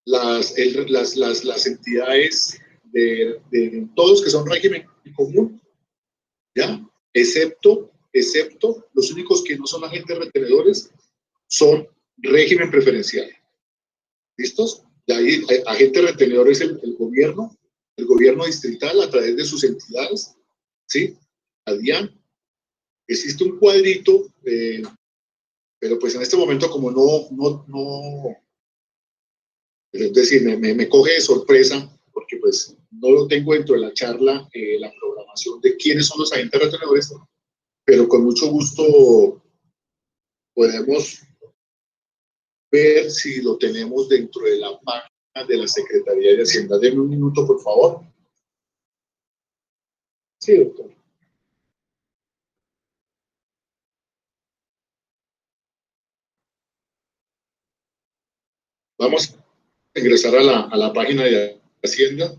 las entidades de todos que son régimen común, ¿ya? Excepto los únicos que no son agentes retenedores son régimen preferencial. ¿Listos? Ahí, agente retenedor es el gobierno distrital a través de sus entidades, ¿sí? La DIAN. Existe un cuadrito, pero pues en este momento como no Es decir, me coge de sorpresa porque pues no lo tengo dentro de la charla, la programación de quiénes son los agentes retenedores, pero con mucho gusto podemos ver si lo tenemos dentro de la página de la Secretaría de Hacienda. Denme un minuto, por favor. Sí, doctor. Vamos a ingresar a la página de Hacienda.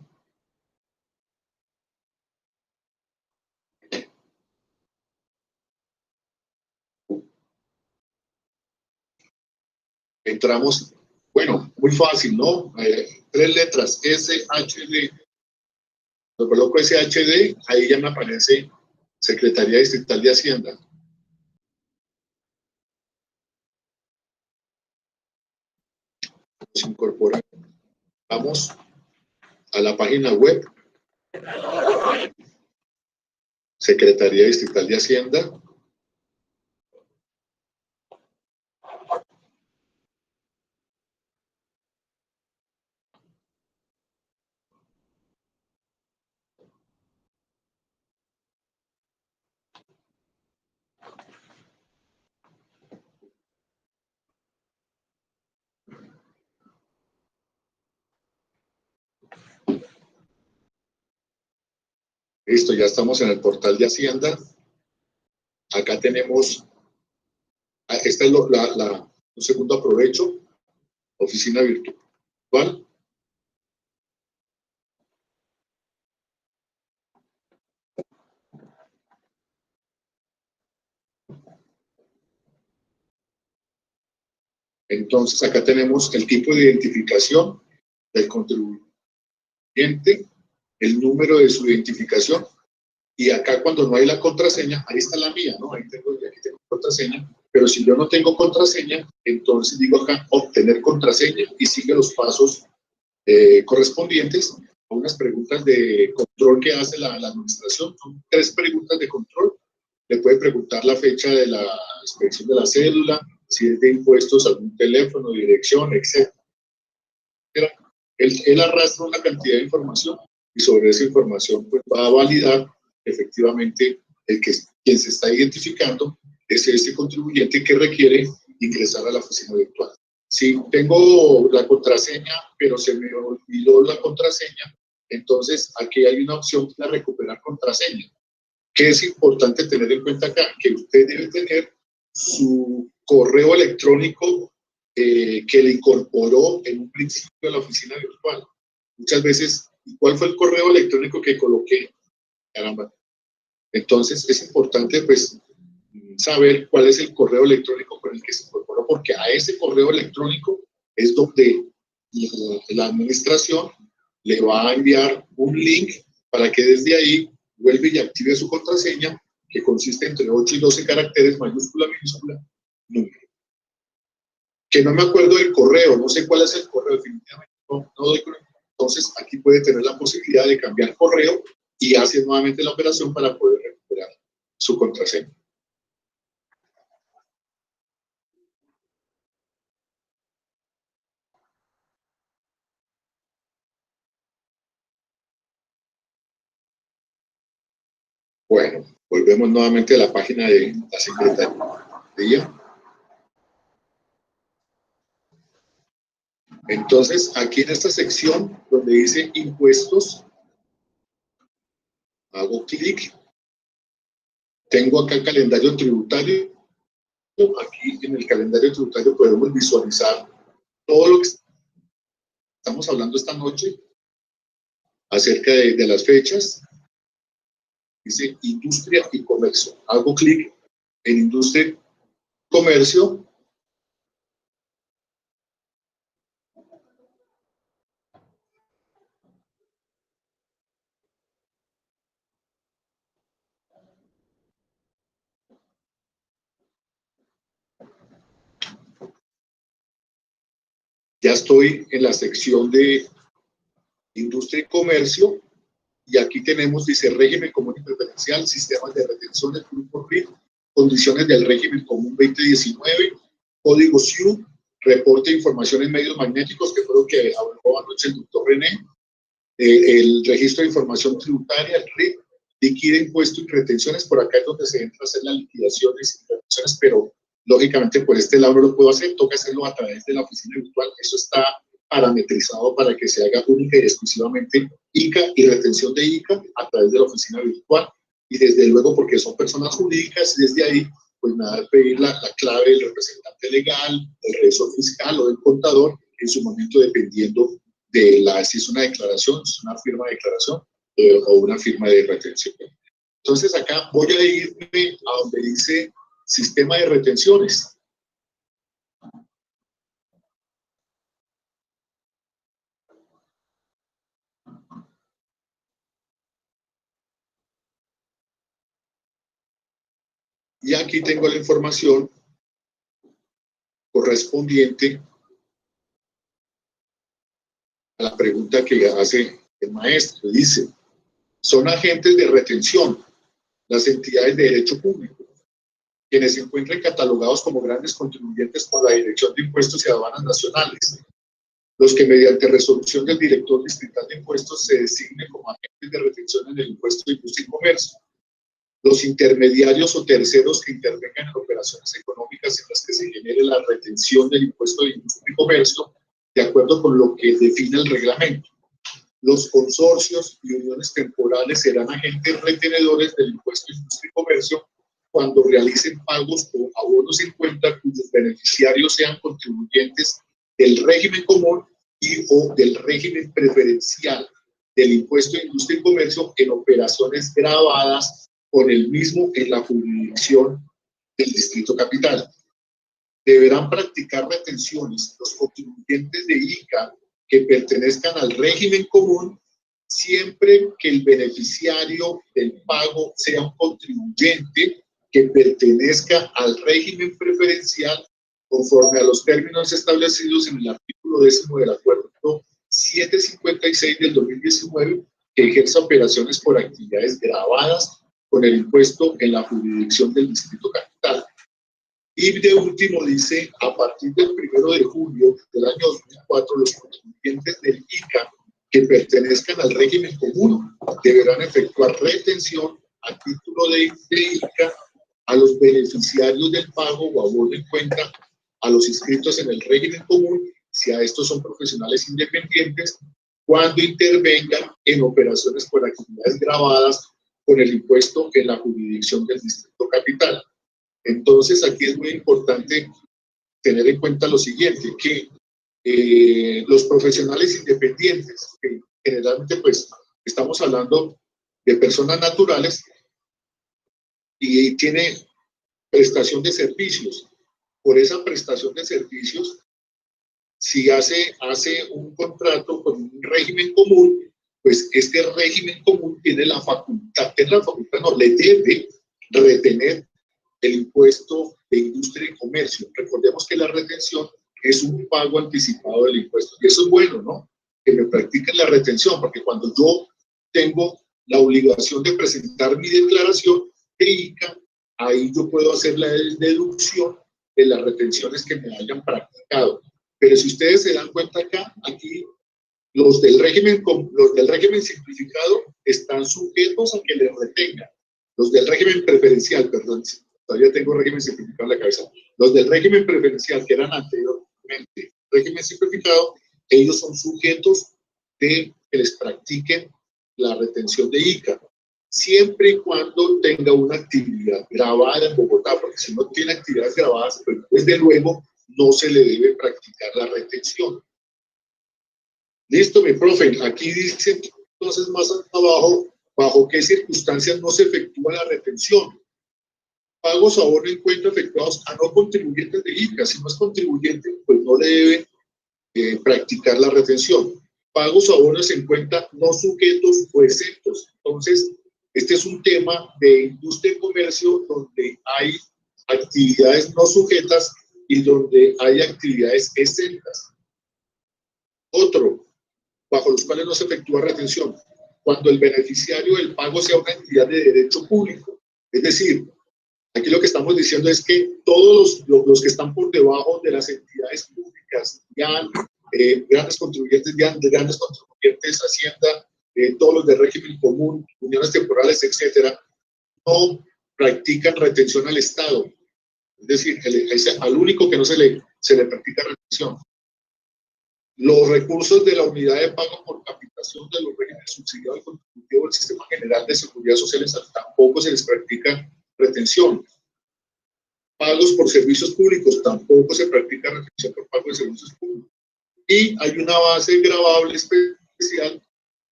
Entramos, bueno, muy fácil, ¿no? 3 letras, SHD. Lo coloco SHD, ahí ya me aparece Secretaría Distrital de Hacienda. Nos incorporamos. Vamos a la página web. Secretaría Distrital de Hacienda. Listo, ya estamos en el portal de Hacienda. Acá tenemos, esta es un segundo aprovecho, oficina virtual. Entonces acá tenemos el tipo de identificación del contribuyente, el número de su identificación, y acá cuando no hay la contraseña, ahí está la mía, ¿no? Aquí tengo contraseña, pero si yo no tengo contraseña, entonces digo acá obtener contraseña y sigue los pasos correspondientes a unas preguntas de control que hace la administración. Son 3 preguntas de control. Le puede preguntar la fecha de la inspección de la cédula, si es de impuestos, algún teléfono, dirección, etc. Él arrastra una cantidad de información y sobre esa información pues, va a validar efectivamente quien se está identificando es este contribuyente que requiere ingresar a la oficina virtual. Si tengo la contraseña, pero se me olvidó la contraseña, entonces aquí hay una opción de recuperar contraseña. ¿Qué es importante tener en cuenta acá? Que usted debe tener su correo electrónico que le incorporó en un principio a la oficina virtual. Muchas veces, ¿cuál fue el correo electrónico que coloqué? Caramba. Entonces, es importante, pues, saber cuál es el correo electrónico con el que se incorporó, porque a ese correo electrónico es donde la administración le va a enviar un link para que desde ahí vuelva y active su contraseña, que consiste entre 8 y 12 caracteres, mayúscula, minúscula, número. Que no me acuerdo del correo, no sé cuál es el correo, definitivamente no doy con él. Entonces, aquí puede tener la posibilidad de cambiar correo y hacer nuevamente la operación para poder recuperar su contraseña. Bueno, volvemos nuevamente a la página de la Secretaría. Entonces, aquí en esta sección donde dice impuestos, hago clic. Tengo acá el calendario tributario. Aquí en el calendario tributario podemos visualizar todo lo que estamos hablando esta noche acerca de las fechas. Dice industria y comercio. Hago clic en industria y comercio. Ya estoy en la sección de industria y comercio y aquí tenemos, dice, régimen común y preferencial, sistemas de retención del grupo RIT, condiciones del régimen común 2019, código SIU, reporte de información en medios magnéticos, que fue lo que habló anoche el doctor René, el registro de información tributaria, el RIT, liquida, impuestos y retenciones. Por acá es donde se entra a hacer las liquidaciones y retenciones, pero lógicamente por este lado no lo puedo hacer, toca hacerlo a través de la oficina virtual. Eso está parametrizado para que se haga única y exclusivamente ICA y retención de ICA a través de la oficina virtual. Y desde luego, porque son personas jurídicas, desde ahí, pues nada, pedir la clave del representante legal, del revisor fiscal o del contador, en su momento dependiendo de si es una declaración, si es una firma de declaración o una firma de retención. Entonces acá voy a irme a donde dice sistema de retenciones. Y aquí tengo la información correspondiente a la pregunta que hace el maestro. Dice, son agentes de retención las entidades de derecho público, quienes se encuentran catalogados como grandes contribuyentes por la Dirección de Impuestos y Aduanas Nacionales, los que mediante resolución del director distrital de impuestos se designen como agentes de retención en el impuesto de industria y comercio, los intermediarios o terceros que intervengan en operaciones económicas en las que se genere la retención del impuesto de industria y comercio, de acuerdo con lo que define el reglamento. Los consorcios y uniones temporales serán agentes retenedores del impuesto de industria y comercio cuando realicen pagos o abonos en cuenta cuyos beneficiarios sean contribuyentes del régimen común y o del régimen preferencial del impuesto de industria y comercio en operaciones gravadas con el mismo en la jurisdicción del Distrito Capital. Deberán practicar retenciones los contribuyentes de ICA que pertenezcan al régimen común siempre que el beneficiario del pago sea un contribuyente que pertenezca al régimen preferencial conforme a los términos establecidos en el artículo 10º del acuerdo 756 del 2019, que ejerza operaciones por actividades gravadas con el impuesto en la jurisdicción del Distrito Capital. Y de último dice, a partir del 1 de julio del año 2004, los contribuyentes del ICA que pertenezcan al régimen común deberán efectuar retención a título de ICA a los beneficiarios del pago o abono en cuenta a los inscritos en el régimen común, si a estos son profesionales independientes, cuando intervengan en operaciones por actividades gravadas con el impuesto en la jurisdicción del Distrito Capital. Entonces, aquí es muy importante tener en cuenta lo siguiente, que los profesionales independientes, que generalmente pues estamos hablando de personas naturales y tiene prestación de servicios. Por esa prestación de servicios, si hace un contrato con un régimen común, pues este régimen común tiene la facultad, no, le debe retener el impuesto de industria y comercio. Recordemos que la retención es un pago anticipado del impuesto. Y eso es bueno, ¿no? Que me practiquen la retención, porque cuando yo tengo la obligación de presentar mi declaración de ICA, ahí yo puedo hacer la deducción de las retenciones que me hayan practicado. Pero si ustedes se dan cuenta acá, aquí los del régimen simplificado están sujetos a que les retengan. Los del régimen preferencial, perdón, todavía tengo régimen simplificado en la cabeza. Los del régimen preferencial, que eran anteriormente régimen simplificado, ellos son sujetos de que les practiquen la retención de ICA, siempre y cuando tenga una actividad grabada en Bogotá, porque si no tiene actividades grabadas, pues desde luego no se le debe practicar la retención. Listo, mi profe. Aquí dice entonces más abajo, bajo qué circunstancias no se efectúa la retención. Pagos a abono en cuenta efectuados a no contribuyentes de ICA. Si no es contribuyente, pues no le debe practicar la retención. Pagos a abonos en cuenta no sujetos o exentos. Entonces, este es un tema de industria y comercio donde hay actividades no sujetas y donde hay actividades exentas. Otro, bajo los cuales no se efectúa retención, cuando el beneficiario del pago sea una entidad de derecho público. Es decir, Aquí lo que estamos diciendo es que todos los que están por debajo de las entidades públicas, grandes contribuyentes, Hacienda, todos los de régimen común, uniones temporales, etcétera, no practican retención al Estado. Es decir, al único que no se le practica retención. Los recursos de la unidad de pago por capitación de los regímenes subsidiados y contributivos del Sistema General de Seguridad Social tampoco se les practica retención. Pagos por servicios públicos, tampoco se practica retención por pago de servicios públicos. Y hay una base gravable especial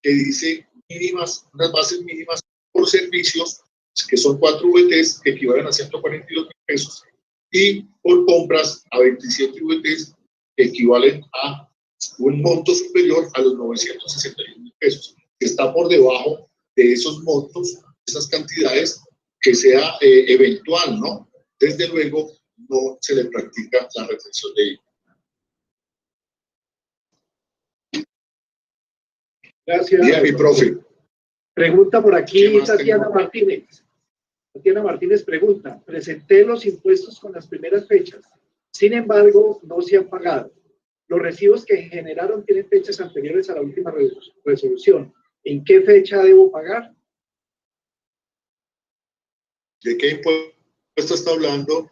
que dice unas bases mínimas por servicios, que son 4 VTs, que equivalen a 142.000 pesos, y por compras a 27 VTs, que equivalen a un monto superior a los 961.000 pesos. Que está por debajo de esos montos, esas cantidades, que sea eventual, ¿no? Desde luego, no se le practica la retención de IVA. Gracias. Bien, mi profe. Pregunta por aquí Tatiana tengo? Martínez. Tatiana Martínez pregunta: presenté los impuestos con las primeras fechas, sin embargo, no se han pagado. Los recibos que generaron tienen fechas anteriores a la última resolución. ¿En qué fecha debo pagar? ¿De qué impuesto está hablando?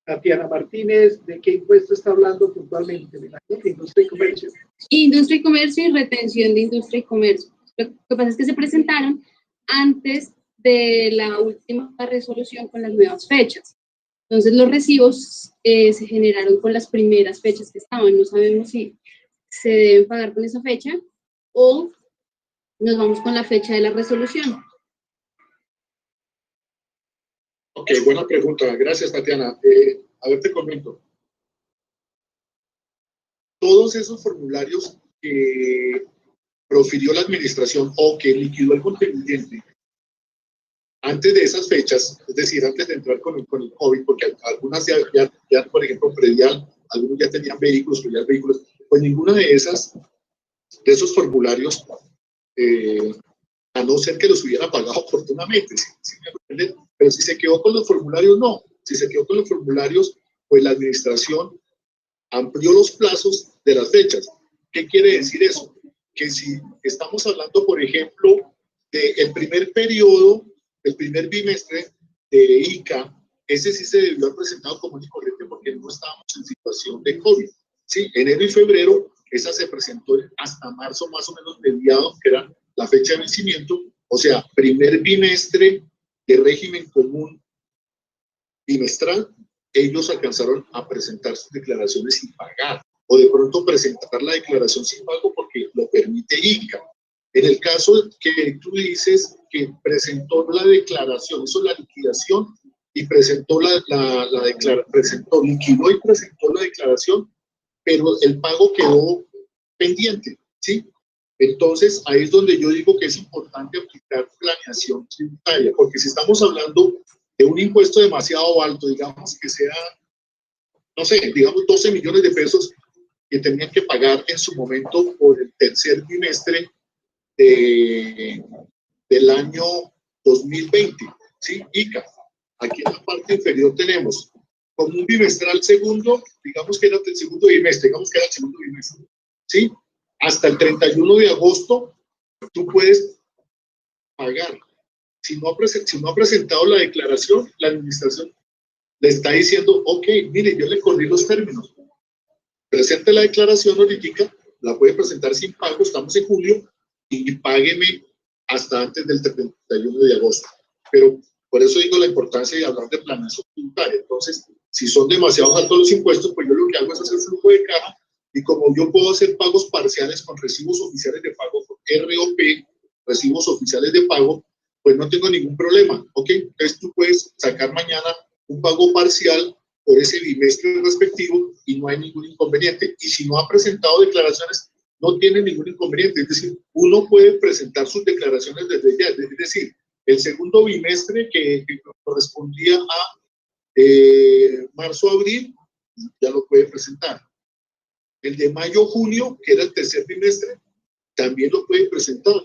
Tatiana Martínez, ¿de qué impuesto está hablando puntualmente? Me imagino que Industria y Comercio. Industria y Comercio y retención de Industria y Comercio. Lo que pasa es que se presentaron antes de la última resolución con las nuevas fechas. Entonces los recibos se generaron con las primeras fechas que estaban. No sabemos si se deben pagar con esa fecha o nos vamos con la fecha de la resolución. Ok, buena pregunta. Gracias, Tatiana. A ver, te comento. Todos esos formularios que profirió la administración o que liquidó el contribuyente antes de esas fechas, es decir, antes de entrar con el COVID, porque algunas ya, por ejemplo, predial, algunos ya tenían vehículos, pues ninguna de esos formularios, a no ser que los hubiera pagado oportunamente, ¿sí me entienden? Pero si se quedó con los formularios, no. Si se quedó con los formularios, pues la administración amplió los plazos de las fechas. ¿Qué quiere decir eso? Que si estamos hablando, por ejemplo, del primer periodo, el primer bimestre de ICA, ese sí se debió haber presentado común y corriente porque no estábamos en situación de COVID. Sí, enero y febrero, esa se presentó hasta marzo, más o menos mediados, que era la fecha de vencimiento, o sea, primer bimestre de régimen común bimestral, ellos alcanzaron a presentar sus declaraciones sin pagar, o de pronto presentar la declaración sin pago porque lo permite ICA. En el caso que tú dices que presentó la declaración, hizo la liquidación y presentó liquidó y presentó la declaración, pero el pago quedó pendiente, ¿sí? Entonces, ahí es donde yo digo que es importante aplicar planeación tributaria, porque si estamos hablando de un impuesto demasiado alto, digamos que sea, no sé, digamos 12 millones de pesos que tenían que pagar en su momento por el tercer bimestre del año 2020, ¿sí? ICA. Aquí en la parte inferior tenemos como un bimestral segundo, digamos que era el segundo bimestre, ¿sí? Hasta el 31 de agosto tú puedes pagar. Si no ha presentado la declaración, la administración le está diciendo, ok, mire, yo le corrí los términos. Presente la declaración ahorita, la puede presentar sin pago, estamos en julio, y págueme hasta antes del 31 de agosto. Pero por eso digo la importancia de hablar de planeación tributaria. Entonces, si son demasiado altos los impuestos, pues yo lo que hago es hacer flujo de caja, y como yo puedo hacer pagos parciales con recibos oficiales de pago, con ROP, recibos oficiales de pago, pues no tengo ningún problema, ¿ok? Entonces tú puedes sacar mañana un pago parcial por ese bimestre respectivo y no hay ningún inconveniente. Y si no ha presentado declaraciones, no tiene ningún inconveniente. Es decir, uno puede presentar sus declaraciones desde ya. Es decir, el segundo bimestre que correspondía a marzo-abril, ya lo puede presentar. El de mayo-junio, que era el tercer bimestre, también lo puede presentar,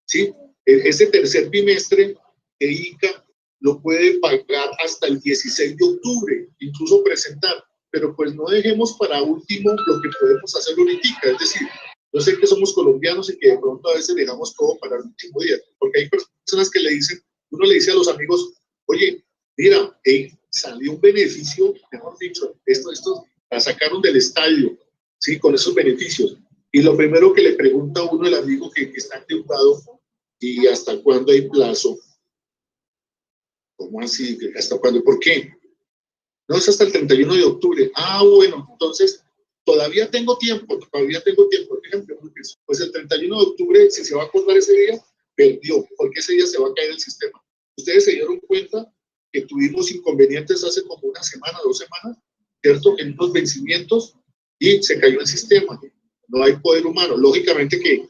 ¿sí? Ese tercer bimestre de ICA lo puede pagar hasta el 16 de octubre, incluso presentar, pero pues no dejemos para último lo que podemos hacer ahorita, es decir, yo sé que somos colombianos y que de pronto a veces dejamos todo para el último día, porque hay personas que le dicen, uno le dice a los amigos, oye, mira, salió un beneficio, mejor dicho, esto la sacaron del estadio, ¿sí? Con esos beneficios. Y lo primero que le pregunta a uno el amigo que está endeudado, ¿y hasta cuándo hay plazo? ¿Cómo así? ¿Hasta cuándo? ¿Por qué? No, es hasta el 31 de octubre. Ah, bueno, entonces todavía tengo tiempo. Por ejemplo, pues el 31 de octubre, si se va a acordar ese día, perdió, porque ese día se va a caer el sistema. Ustedes se dieron cuenta que tuvimos inconvenientes hace como una semana, 2 semanas, ¿cierto? En unos vencimientos y se cayó el sistema. No hay poder humano. Lógicamente que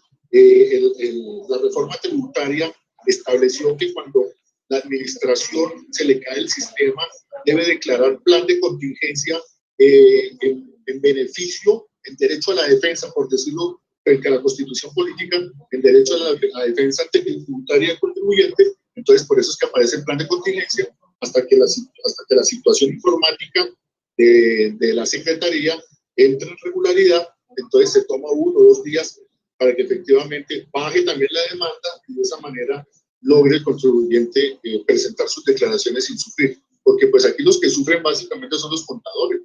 la reforma tributaria estableció que cuando la administración se le cae el sistema, debe declarar plan de contingencia en beneficio, en derecho a la defensa, por decirlo frente a la Constitución política, en derecho a la defensa tributaria del contribuyente. Entonces, por eso es que aparece el plan de contingencia, hasta que la situación informática de la Secretaría entre en regularidad. Entonces se toma 1 o 2 días para que efectivamente baje también la demanda y de esa manera logre el contribuyente presentar sus declaraciones sin sufrir. Porque pues aquí los que sufren básicamente son los contadores.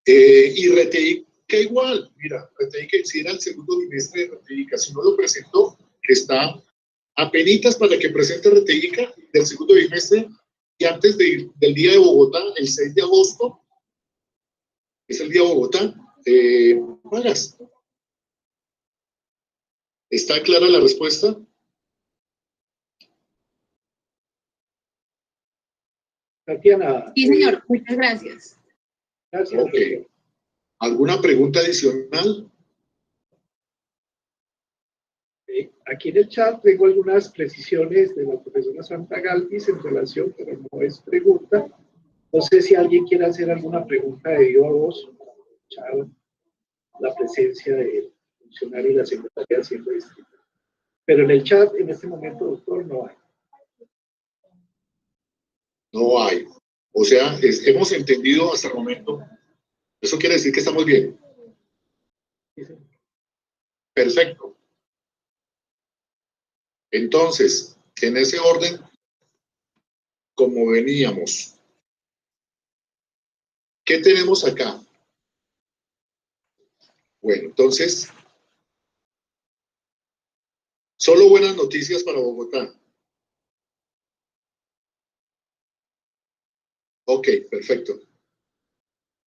Y RTI, que igual, mira, RTI que si era el segundo bimestre de RTI, si no lo presentó, está apenitas para que presente RTI del segundo bimestre y antes del día de Bogotá, el 6 de agosto, es el día de Bogotá, pagas. ¿Está clara la respuesta? Tatiana. Sí, señor, muchas gracias. Gracias. Ok. ¿Alguna pregunta adicional? Aquí en el chat tengo algunas precisiones de la profesora Santa Galvis en relación, pero no es pregunta. No sé si alguien quiere hacer alguna pregunta de viva voz, escuchar la presencia del funcionario y la secretaria haciendo esto. Pero en el chat, en este momento, doctor, no hay. No hay. O sea, hemos entendido hasta el momento. Eso quiere decir que estamos bien. Perfecto. Entonces, en ese orden, como veníamos, ¿qué tenemos acá? Bueno, entonces, solo buenas noticias para Bogotá. Ok, perfecto.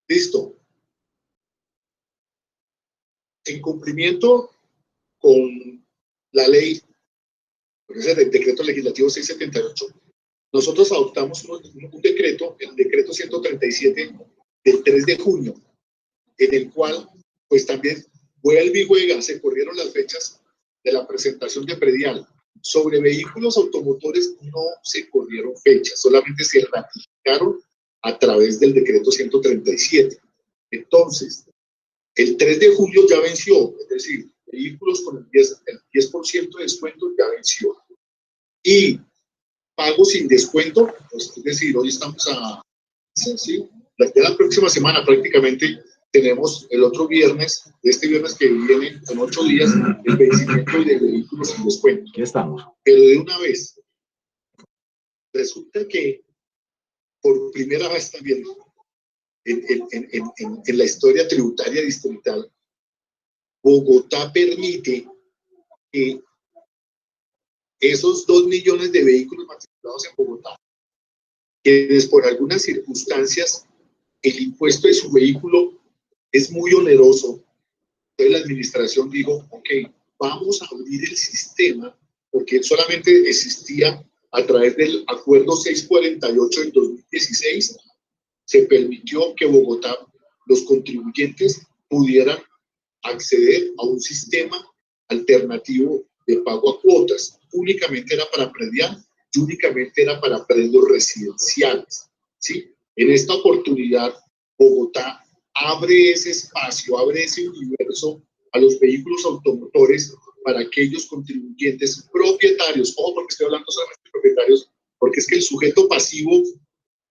Listo. En cumplimiento con la ley, es el decreto legislativo 678, nosotros adoptamos un decreto, el decreto 137 del 3 de junio, en el cual, pues también, vuelve y juega, se corrieron las fechas de la presentación de predial. Sobre vehículos automotores no se corrieron fechas, solamente se ratificaron a través del decreto 137. Entonces, el 3 de julio ya venció, es decir, vehículos con el 10% de descuento ya venció. Y pago sin descuento, pues, es decir, hoy estamos sí, la próxima semana prácticamente tenemos el otro viernes, este viernes que viene, en 8 días, el vencimiento de vehículos sin descuento. Aquí estamos. Pero de una vez, resulta que por primera vez también en la historia tributaria distrital, Bogotá permite que esos 2 millones de vehículos matriculados en Bogotá, quienes por algunas circunstancias el impuesto de su vehículo es muy oneroso, entonces la administración dijo, ok, vamos a abrir el sistema, porque solamente existía a través del acuerdo 648 del 2016, se permitió que Bogotá, los contribuyentes pudieran acceder a un sistema alternativo de pago a cuotas. Únicamente era para predial y únicamente era para predios residenciales, ¿sí? En esta oportunidad, Bogotá abre ese espacio, abre ese universo a los vehículos automotores para aquellos contribuyentes propietarios, ojo porque estoy hablando solamente de propietarios, porque es que el sujeto pasivo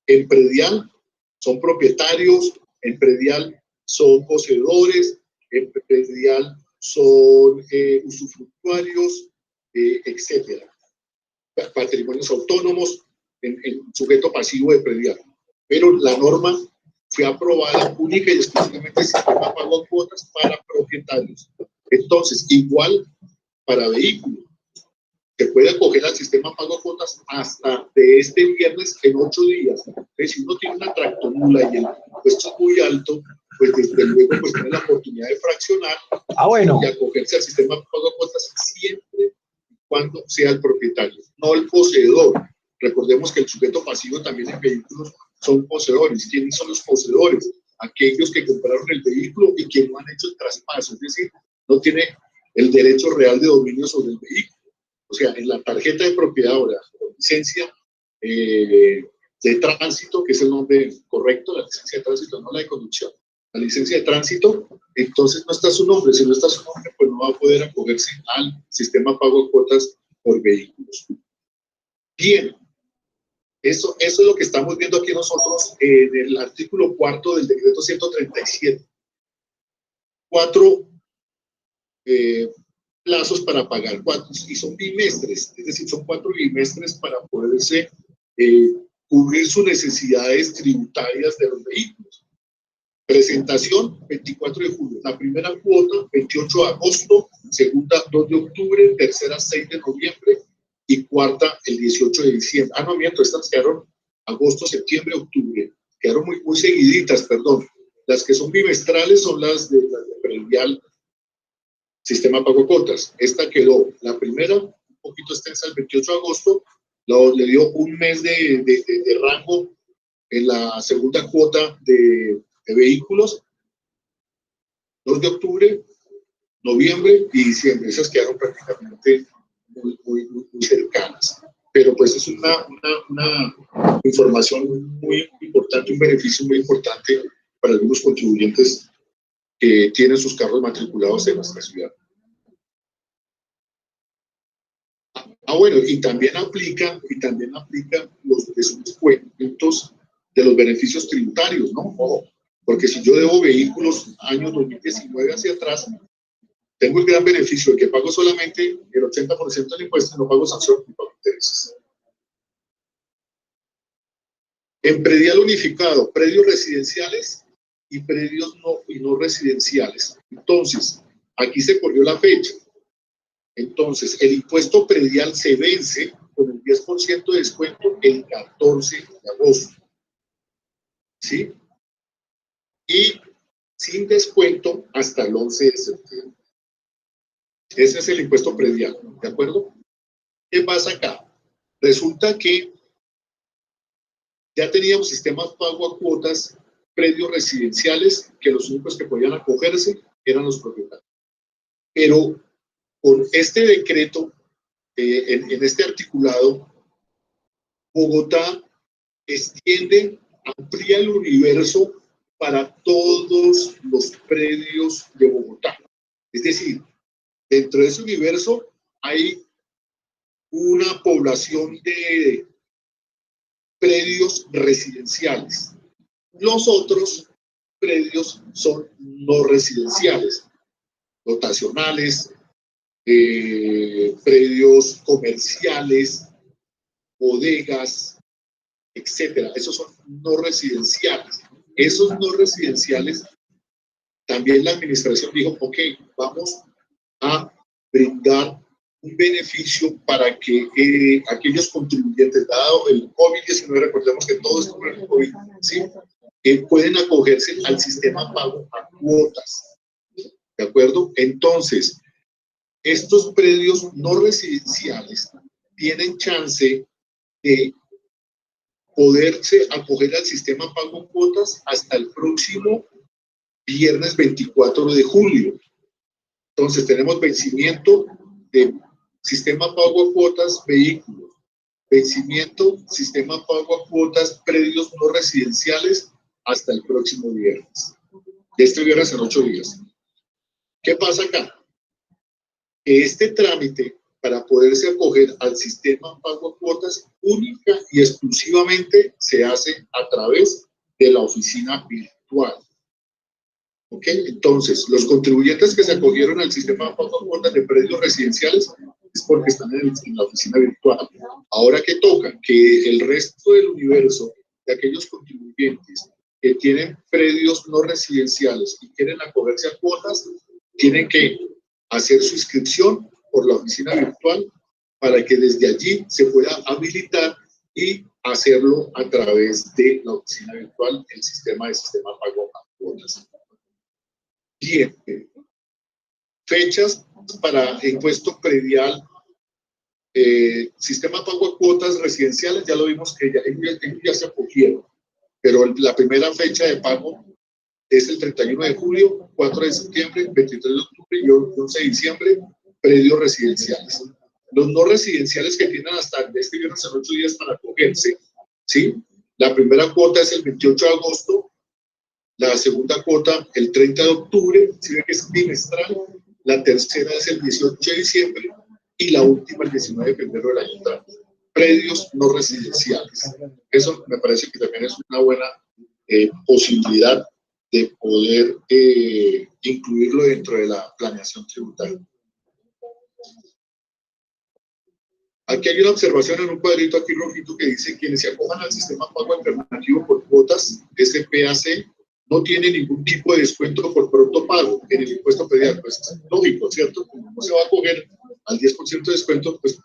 en predial son propietarios, en predial son poseedores, en predial son usufructuarios, etcétera. Patrimonios autónomos en sujeto pasivo de predial. Pero la norma fue aprobada única y exclusivamente el sistema pago a cuotas para propietarios. Entonces, igual para vehículos, se puede acoger al sistema pago a cuotas hasta de este viernes en 8 días. Entonces, si uno tiene una tractomula y el impuesto es muy alto, pues desde luego pues tiene la oportunidad de fraccionar y acogerse al sistema pago a cuotas siempre y cuando sea el propietario, no el poseedor. Recordemos que el sujeto pasivo también en vehículos son poseedores. ¿Quiénes son los poseedores? Aquellos que compraron el vehículo y que no han hecho el traspaso, es decir, no tiene el derecho real de dominio sobre el vehículo. O sea, en la tarjeta de propiedad o la licencia de tránsito, que es el nombre correcto, la licencia de tránsito, no la de conducción, la licencia de tránsito, entonces no está su nombre. Si no está su nombre, pues no va a poder acogerse al sistema pago de cuotas por vehículos. Bien, eso es lo que estamos viendo aquí nosotros en el artículo 4 del decreto 137. 4 plazos para pagar, 4, y son bimestres, es decir, son 4 bimestres para poderse cubrir sus necesidades tributarias de los vehículos. Presentación, 24 de julio. La primera cuota, 28 de agosto, segunda, 2 de octubre, tercera, 6 de noviembre y cuarta, el 18 de diciembre. Ah, no, miento, estas quedaron agosto, septiembre, octubre. Quedaron muy seguiditas, perdón. Las que son bimestrales son las de predial sistema pago cuotas. Esta quedó, la primera, un poquito extensa, el 28 de agosto, le dio un mes de rango en la segunda cuota de vehículos, 2 de octubre, noviembre y diciembre. Esas quedaron prácticamente muy cercanas. Pero pues es una información muy importante, un beneficio muy importante para algunos contribuyentes que tienen sus carros matriculados en nuestra ciudad. Bueno, y también aplica los descuentos de los beneficios tributarios, ¿no? Ojo, porque si yo debo vehículos años 2019 hacia atrás, tengo el gran beneficio de que pago solamente el 80% del impuesto y no pago sanción ni pago intereses. En predial unificado, predios residenciales y predios no residenciales. Entonces, aquí se corrió la fecha. Entonces, el impuesto predial se vence con el 10% de descuento el 14 de agosto. ¿Sí? Y sin descuento hasta el 11 de septiembre. Ese es el impuesto predial, ¿de acuerdo? ¿Qué pasa acá? Resulta que ya teníamos sistemas pago a cuotas predios residenciales que los únicos que podían acogerse eran los propietarios. Pero con este decreto, en este articulado, Bogotá extiende, amplía el universo para todos los predios de Bogotá. Es decir, dentro de ese universo hay una población de predios residenciales. Los otros predios son no residenciales, dotacionales, predios comerciales, bodegas, etcétera. Esos son no residenciales. Esos no residenciales, también la administración dijo, ok, vamos a brindar un beneficio para que aquellos contribuyentes, dado el COVID-19, recordemos que todo esto por el COVID, ¿sí? Pueden acogerse al sistema pago a cuotas, ¿de acuerdo? Entonces, estos predios no residenciales tienen chance de poderse acoger al sistema pago cuotas hasta el próximo viernes 24 de julio. Entonces tenemos vencimiento de sistema pago a cuotas vehículos, vencimiento sistema pago a cuotas predios no residenciales hasta el próximo viernes. Este viernes en 8 días. ¿Qué pasa acá? que este trámite, para poderse acoger al sistema pago a cuotas, única y exclusivamente se hace a través de la oficina virtual. ¿Ok? Entonces, los contribuyentes que se acogieron al sistema de pago a cuotas de predios residenciales es porque están en la oficina virtual. Ahora, ¿qué toca? Que el resto del universo de aquellos contribuyentes que tienen predios no residenciales y quieren acogerse a cuotas, tienen que hacer su inscripción por la oficina virtual para que desde allí se pueda habilitar y hacerlo a través de la oficina virtual, el sistema pago a cuotas. Bien, fechas para impuesto predial, sistema pago a cuotas residenciales, ya lo vimos que ellos ya se acogieron, pero la primera fecha de pago es el 31 de julio, 4 de septiembre, 23 de octubre y 11 de diciembre, predios residenciales. Los no residenciales que tienen hasta este viernes en 8 días para acogerse, ¿sí? La primera cuota es el 28 de agosto, la segunda cuota el 30 de octubre, si ve que es bimestral, la tercera es el 18 de diciembre y la última el 19 de febrero del año entrante. Predios no residenciales. Eso me parece que también es una buena posibilidad de poder incluirlo dentro de la planeación tributaria. Aquí hay una observación en un cuadrito aquí rojito que dice: quienes se acojan al sistema pago alternativo por cuotas, SPAC, no tiene ningún tipo de descuento por pronto pago en el impuesto predial. Pues es lógico, ¿cierto? Como no se va a acoger al 10% de descuento, pues,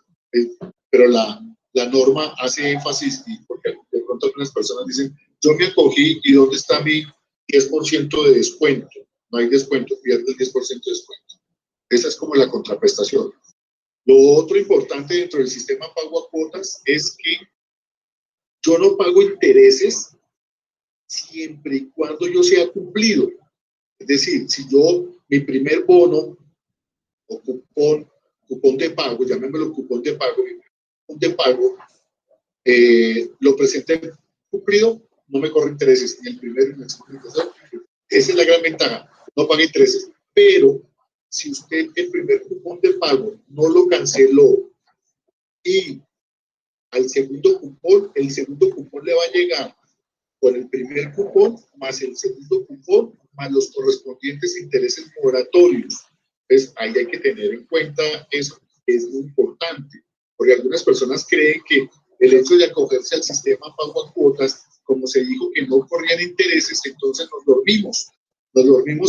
pero la norma hace énfasis, y porque de pronto algunas personas dicen: yo me acogí y ¿dónde está mi 10% de descuento? No hay descuento, pierde el 10% de descuento. Esa es como la contraprestación. Lo otro importante dentro del sistema pago a cuotas es que yo no pago intereses siempre y cuando yo sea cumplido. Es decir, si yo, mi primer bono o cupón de pago, llamémoslo cupón de pago, lo presenté cumplido, no me corre intereses, ni el primero ni el segundo. Esa es la gran ventaja, no paga intereses. Pero si usted el primer cupón de pago no lo canceló y al segundo cupón, el segundo cupón le va a llegar con el primer cupón más el segundo cupón más los correspondientes intereses moratorios. Entonces, ahí hay que tener en cuenta eso, que es muy importante, porque algunas personas creen que el hecho de acogerse al sistema pago a cuotas, como se dijo que no corrían intereses, entonces nos dormimos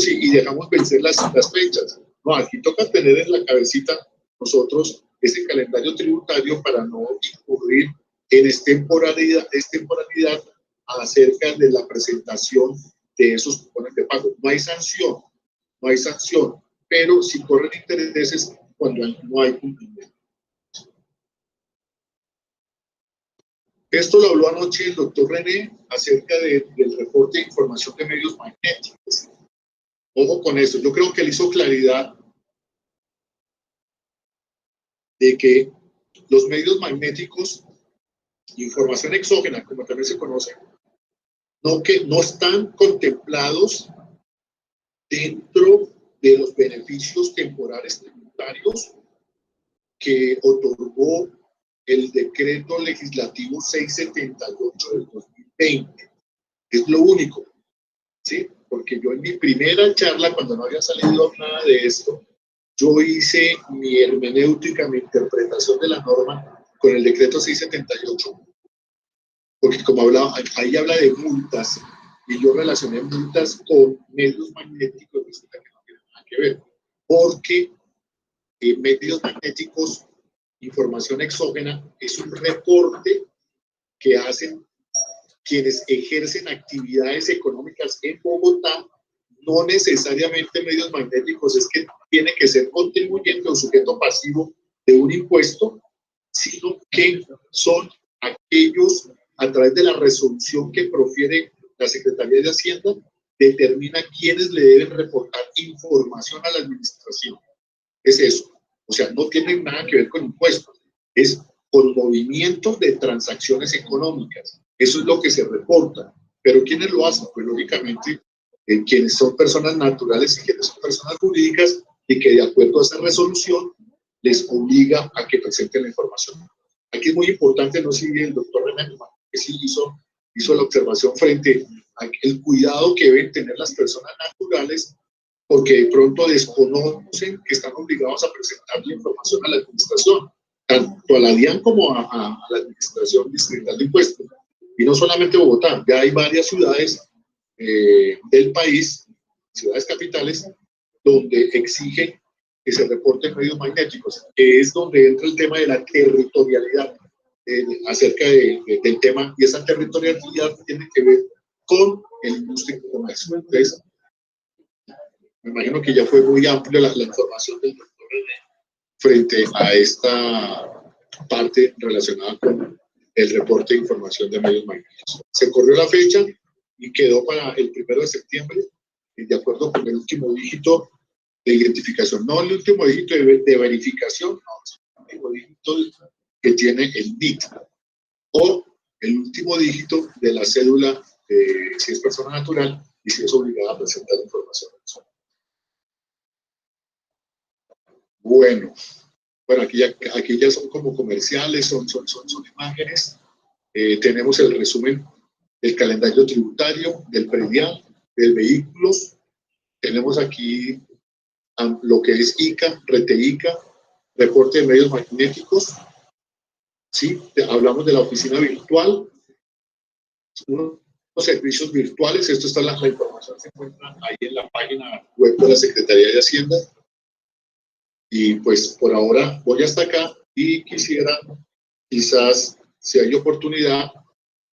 y dejamos vencer las fechas. No, aquí toca tener en la cabecita nosotros ese calendario tributario para no incurrir en extemporalidad acerca de la presentación de esos cupones de pago. No hay sanción, pero sí corren intereses cuando no hay cumplimiento. Esto lo habló anoche el doctor René acerca del reporte de información de medios magnéticos. Ojo con esto, yo creo que él hizo claridad de que los medios magnéticos, información exógena, como también se conoce, que no están contemplados dentro de los beneficios temporales tributarios que otorgó el decreto legislativo 678 del 2020. Es lo único, ¿sí? Porque yo en mi primera charla, cuando no había salido nada de esto, yo hice mi hermenéutica, mi interpretación de la norma con el decreto 678. Porque como hablaba, ahí habla de multas, y yo relacioné multas con medios magnéticos, resulta que no tiene nada que ver. Porque medios magnéticos, información exógena, es un reporte que hacen quienes ejercen actividades económicas en Bogotá, no necesariamente medios magnéticos, es que tiene que ser contribuyente o sujeto pasivo de un impuesto, sino que son aquellos, a través de la resolución que profiere la Secretaría de Hacienda, determina quiénes le deben reportar información a la administración. Es eso. O sea, no tiene nada que ver con impuestos, es con movimientos de transacciones económicas. Eso es lo que se reporta. Pero ¿quiénes lo hacen? Pues lógicamente quienes son personas naturales y quienes son personas jurídicas, y que de acuerdo a esa resolución les obliga a que presenten la información. Aquí es muy importante, no sé si el doctor René, que sí hizo la observación frente al cuidado que deben tener las personas naturales, porque de pronto desconocen que están obligados a presentar la información a la administración, tanto a la DIAN como a la Administración Distrital de Impuestos. Y no solamente Bogotá, ya hay varias ciudades del país, ciudades capitales, donde exigen que se reporten medios magnéticos, que es donde entra el tema de la territorialidad acerca del tema, y esa territorialidad tiene que ver con el industria y comercio. Entonces, me imagino que ya fue muy amplia la información del doctor frente a esta parte relacionada con el reporte de información de medios magnéticos. Se corrió la fecha y quedó para el 1 de septiembre, de acuerdo con el último dígito de identificación, no el último dígito de verificación, no, el último dígito que tiene el NIT, o el último dígito de la cédula, si es persona natural y si es obligada a presentar información. Bueno, aquí ya son como comerciales, son imágenes. Tenemos el resumen del calendario tributario, del predial, del vehículos. Tenemos aquí lo que es ICA, RETEICA, reporte de medios magnéticos. ¿Sí? Hablamos de la oficina virtual, unos servicios virtuales. Esto está la información, se encuentra ahí en la página web de la Secretaría de Hacienda. Y pues por ahora voy hasta acá y quisiera, quizás si hay oportunidad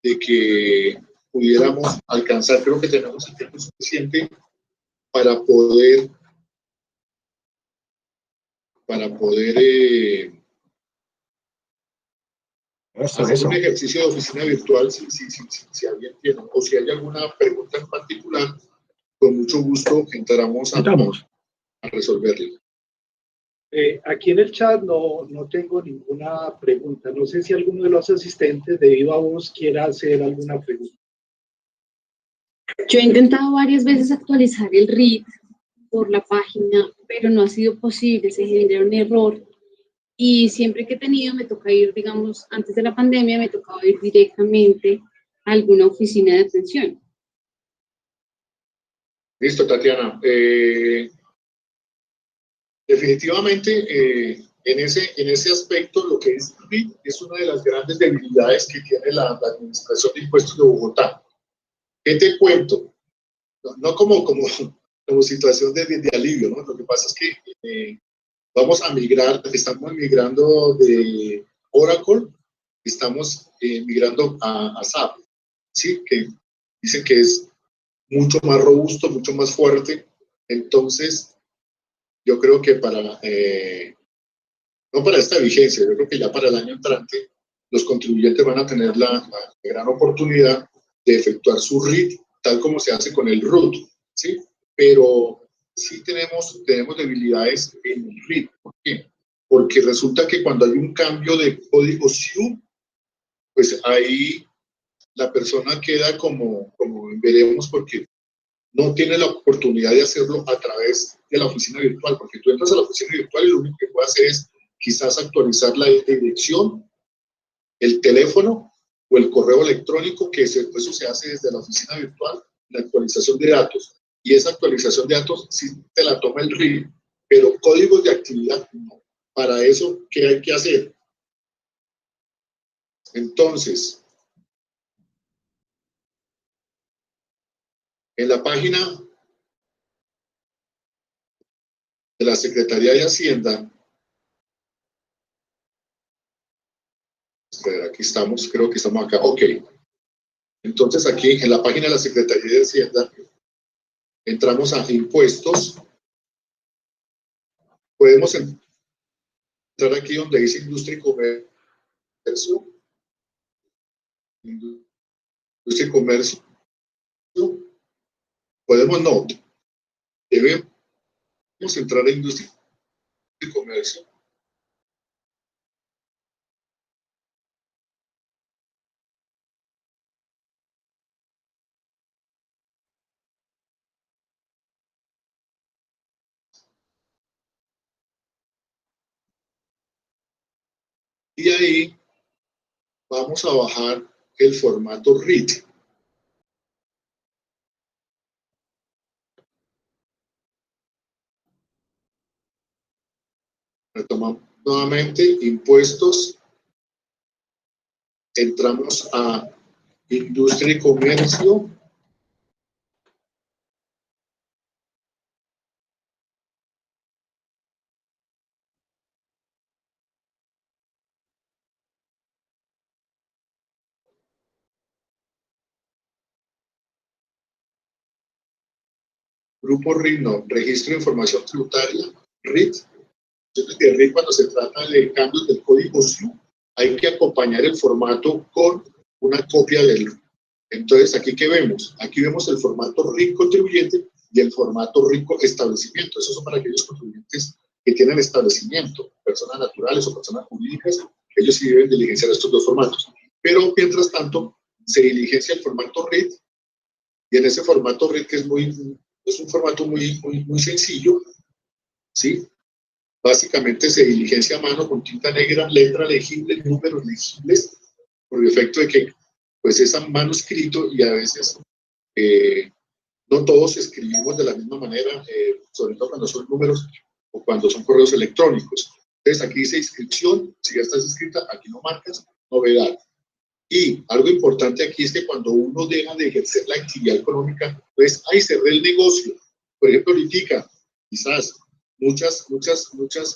de que pudiéramos alcanzar, creo que tenemos el tiempo suficiente para poder hacer un ejercicio de oficina virtual, si alguien tiene, o si hay alguna pregunta en particular, con mucho gusto entramos a resolverla. Aquí en el chat no tengo ninguna pregunta. No sé si alguno de los asistentes de Viva Voz quiera hacer alguna pregunta. Yo he intentado varias veces actualizar el RIT por la página, pero no ha sido posible, se genera un error. Y siempre que he tenido, me toca ir, digamos, antes de la pandemia, me tocaba ir directamente a alguna oficina de atención. Listo, Tatiana. Definitivamente, en ese aspecto, lo que es RIT es una de las grandes debilidades que tiene la Administración de Impuestos de Bogotá. ¿Qué te cuento? No como situación de alivio, ¿no? Lo que pasa es que vamos a migrar, estamos migrando de Oracle, estamos migrando a SAP, ¿sí? Que dicen que es mucho más robusto, mucho más fuerte. Entonces, yo creo que no para esta vigencia, yo creo que ya para el año entrante, los contribuyentes van a tener la gran oportunidad de efectuar su RIT, tal como se hace con el RUT, ¿sí? Pero sí tenemos debilidades en el RIT. ¿Por qué? Porque resulta que cuando hay un cambio de código SIU, pues ahí la persona queda como veremos, porque no tiene la oportunidad de hacerlo a través de la oficina virtual, porque tú entras a la oficina virtual y lo único que puedes hacer es quizás actualizar la dirección, el teléfono o el correo electrónico, que eso se hace desde la oficina virtual, la actualización de datos. Y esa actualización de datos sí te la toma el RIB, pero códigos de actividad no. Para eso, ¿qué hay que hacer? Entonces, en la página de la Secretaría de Hacienda, aquí estamos, creo que estamos acá, ok. Entonces aquí en la página de la Secretaría de Hacienda, entramos a impuestos, podemos entrar aquí donde dice industria y comercio, industria y comercio, podemos no, debemos entrar a industria y comercio. Y ahí vamos a bajar el formato RIT. Retomamos nuevamente impuestos, entramos a industria y comercio, grupo RIT, no, registro de información tributaria, RIT. Entonces, el RIT, cuando se trata de cambios del código SIU, hay que acompañar el formato con una copia del RIT. Entonces, ¿aquí qué vemos? Aquí vemos el formato RIT contribuyente y el formato RIT establecimiento. Esos son para aquellos contribuyentes que tienen establecimiento, personas naturales o personas jurídicas, ellos sí deben diligenciar estos dos formatos. Pero, mientras tanto, se diligencia el formato RIT, y en ese formato RIT, que es un formato muy sencillo, ¿sí? Básicamente se diligencia a mano con tinta negra, letra legible, números legibles, por el efecto de que pues es a manuscrito y a veces no todos escribimos de la misma manera, sobre todo cuando son números o cuando son correos electrónicos. Entonces aquí dice inscripción, si ya estás inscrita, aquí no marcas, novedad. Y algo importante aquí es que cuando uno deja de ejercer la actividad económica, pues ahí cerré el negocio. Por ejemplo, ahorita, quizás muchas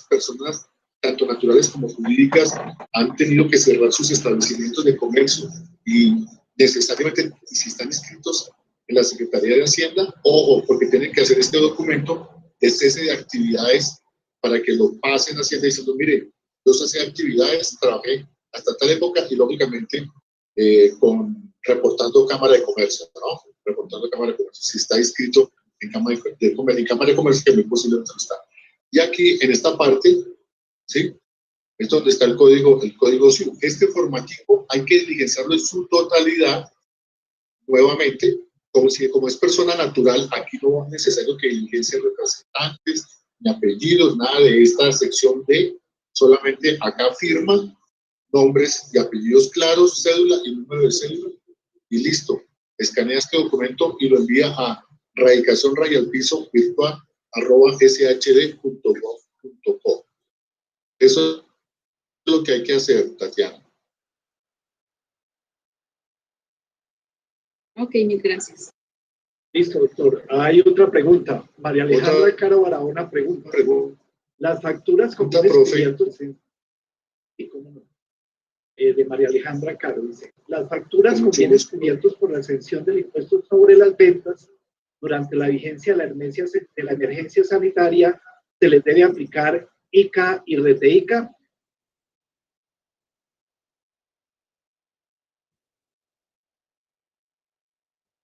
personas, tanto naturales como jurídicas, han tenido que cerrar sus establecimientos de comercio y necesariamente, si están inscritos en la Secretaría de Hacienda, ojo, porque tienen que hacer este documento de cese de actividades para que lo pasen a Hacienda diciendo, mire, yo hacía actividades, trabajé hasta tal época y lógicamente reportando Cámara de Comercio, ¿no? Reportando Cámara de Comercio, si está inscrito en Cámara de Comercio, que es muy posible no está. Y aquí, en esta parte, ¿sí? Es donde está el código SIU. Este formativo hay que diligenciarlo en su totalidad, nuevamente, como es persona natural, aquí no es necesario que diligencie representantes, ni apellidos, nada de esta sección D, solamente acá firma, nombres y apellidos claros, cédula y número de cédula, y listo. Escanea este documento y lo envía a radicacionrayalpiso@shd.gov.co. Eso es lo que hay que hacer, Tatiana. Ok, mil gracias. Listo, doctor. Hay otra pregunta. María Alejandra Caro Barahona pregunta. Las facturas con bienes cubiertos, de María Alejandra Caro dice, las facturas con bienes cubiertos por la exención del impuesto sobre las ventas durante la vigencia de la emergencia sanitaria, ¿se les debe aplicar ICA y RTICA?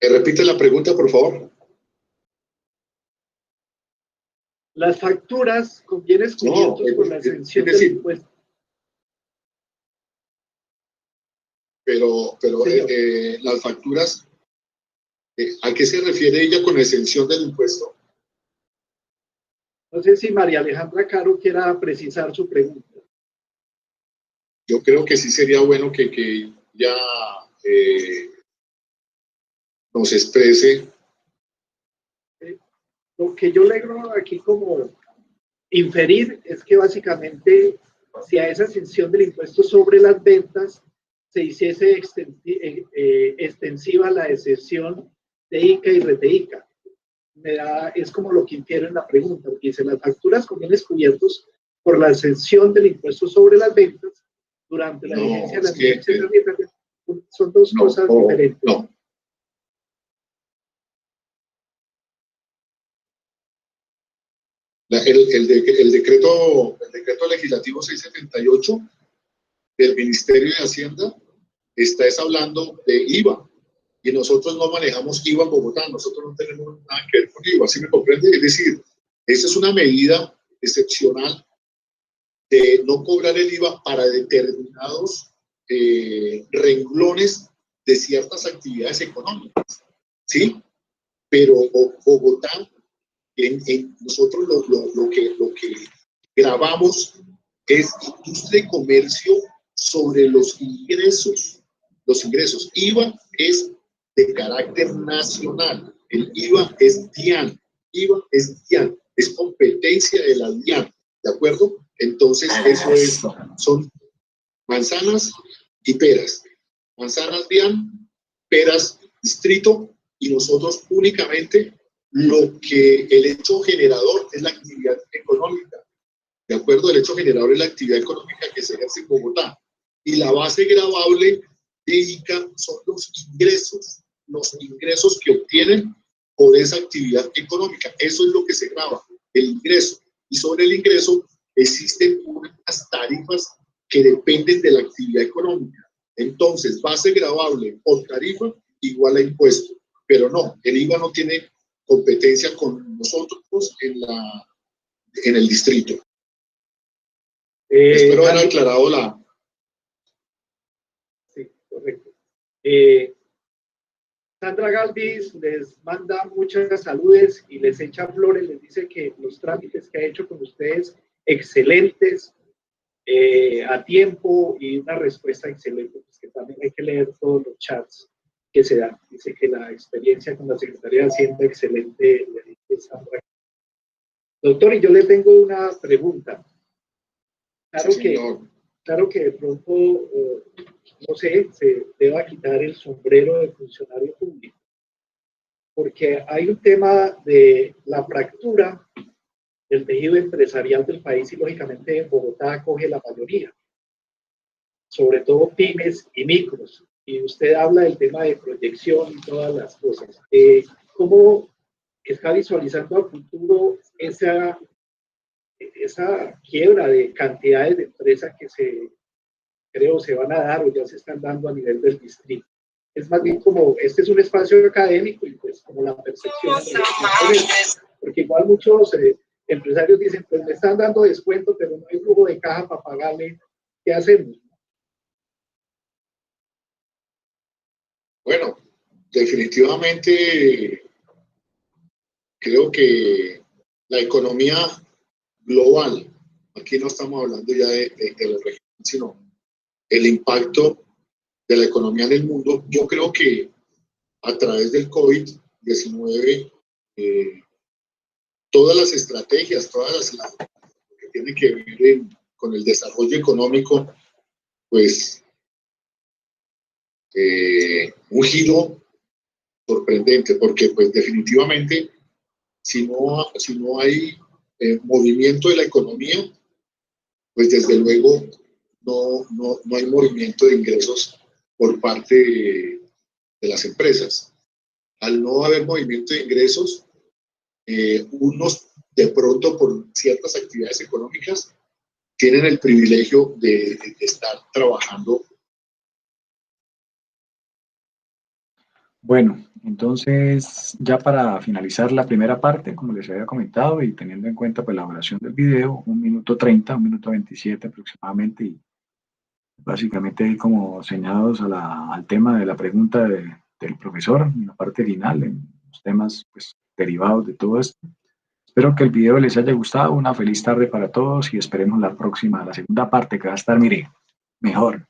Repite la pregunta, por favor. Las facturas con bienes cubiertos por la exención del impuesto. Pero las facturas, ¿a qué se refiere ella con exención del impuesto? No sé si María Alejandra Caro quiera precisar su pregunta. Yo creo que sí sería bueno que ya nos exprese. Lo que yo logro aquí como inferir es que básicamente si a esa exención del impuesto sobre las ventas se hiciese extensiva la excepción de ICA y RTICA. Es como lo que infiere en la pregunta, porque dice las facturas con bienes cubiertos por la exención del impuesto sobre las ventas durante la vigencia de la emergencia sanitaria son dos cosas diferentes. No. El decreto legislativo 678 del Ministerio de Hacienda está hablando de IVA, y nosotros no manejamos IVA en Bogotá, nosotros no tenemos nada que ver con IVA, ¿sí me comprende? Es decir, esa es una medida excepcional de no cobrar el IVA para determinados renglones de ciertas actividades económicas, ¿sí? Pero Bogotá, nosotros lo que grabamos es industria y comercio sobre los ingresos. Los ingresos. IVA es de carácter nacional. El IVA es DIAN. IVA es DIAN. Es competencia de la DIAN. ¿De acuerdo? Entonces, son manzanas y peras. Manzanas DIAN, peras distrito, y nosotros únicamente lo que el hecho generador es la actividad económica. ¿De acuerdo? El hecho generador es la actividad económica que se ejerce en Bogotá. Y la base gravable de ICA son los ingresos que obtienen por esa actividad económica. Eso es lo que se grava, el ingreso. Y sobre el ingreso existen unas tarifas que dependen de la actividad económica. Entonces, base gravable o tarifa igual a impuesto. Pero no, el IVA no tiene competencia con nosotros en el distrito. Espero haber aclarado la... Sí, correcto. Sandra Galvis les manda muchas saludes y les echa flores, les dice que los trámites que ha hecho con ustedes, excelentes, a tiempo y una respuesta excelente, pues que también hay que leer todos los chats que se dan. Dice que la experiencia con la Secretaría de Hacienda excelente, le dice Sandra. Doctor, y yo le tengo una pregunta. Claro, sí, claro que de pronto, no sé, se deba quitar el sombrero de funcionario público, porque hay un tema de la fractura del tejido empresarial del país y lógicamente Bogotá acoge la mayoría, sobre todo pymes y micros. Y usted habla del tema de proyección y todas las cosas. ¿Cómo está visualizando a futuro esa quiebra de cantidades de empresas que se van a dar o ya se están dando a nivel del distrito? Es más bien como, este es un espacio académico y pues como la percepción, porque igual muchos empresarios dicen, pues me están dando descuento, pero no hay flujo de caja para pagarle, ¿qué hacemos? Bueno, definitivamente creo que la economía global, aquí no estamos hablando ya de la región, sino el impacto de la economía en el mundo. Yo creo que a través del COVID-19, todas las estrategias, que tienen que ver con el desarrollo económico, pues un giro sorprendente, porque pues definitivamente si no hay movimiento de la economía, pues desde luego no hay movimiento de ingresos por parte de las empresas. Al no haber movimiento de ingresos, unos de pronto por ciertas actividades económicas tienen el privilegio de estar trabajando. Bueno, entonces ya para finalizar la primera parte, como les había comentado y teniendo en cuenta pues la duración del video, 1 minuto 30, 1 minuto 27 aproximadamente, y básicamente como señalados al tema de la pregunta del profesor en la parte final, en los temas pues derivados de todo esto. Espero que el video les haya gustado, una feliz tarde para todos y esperemos la segunda parte que va a estar, mire, mejor.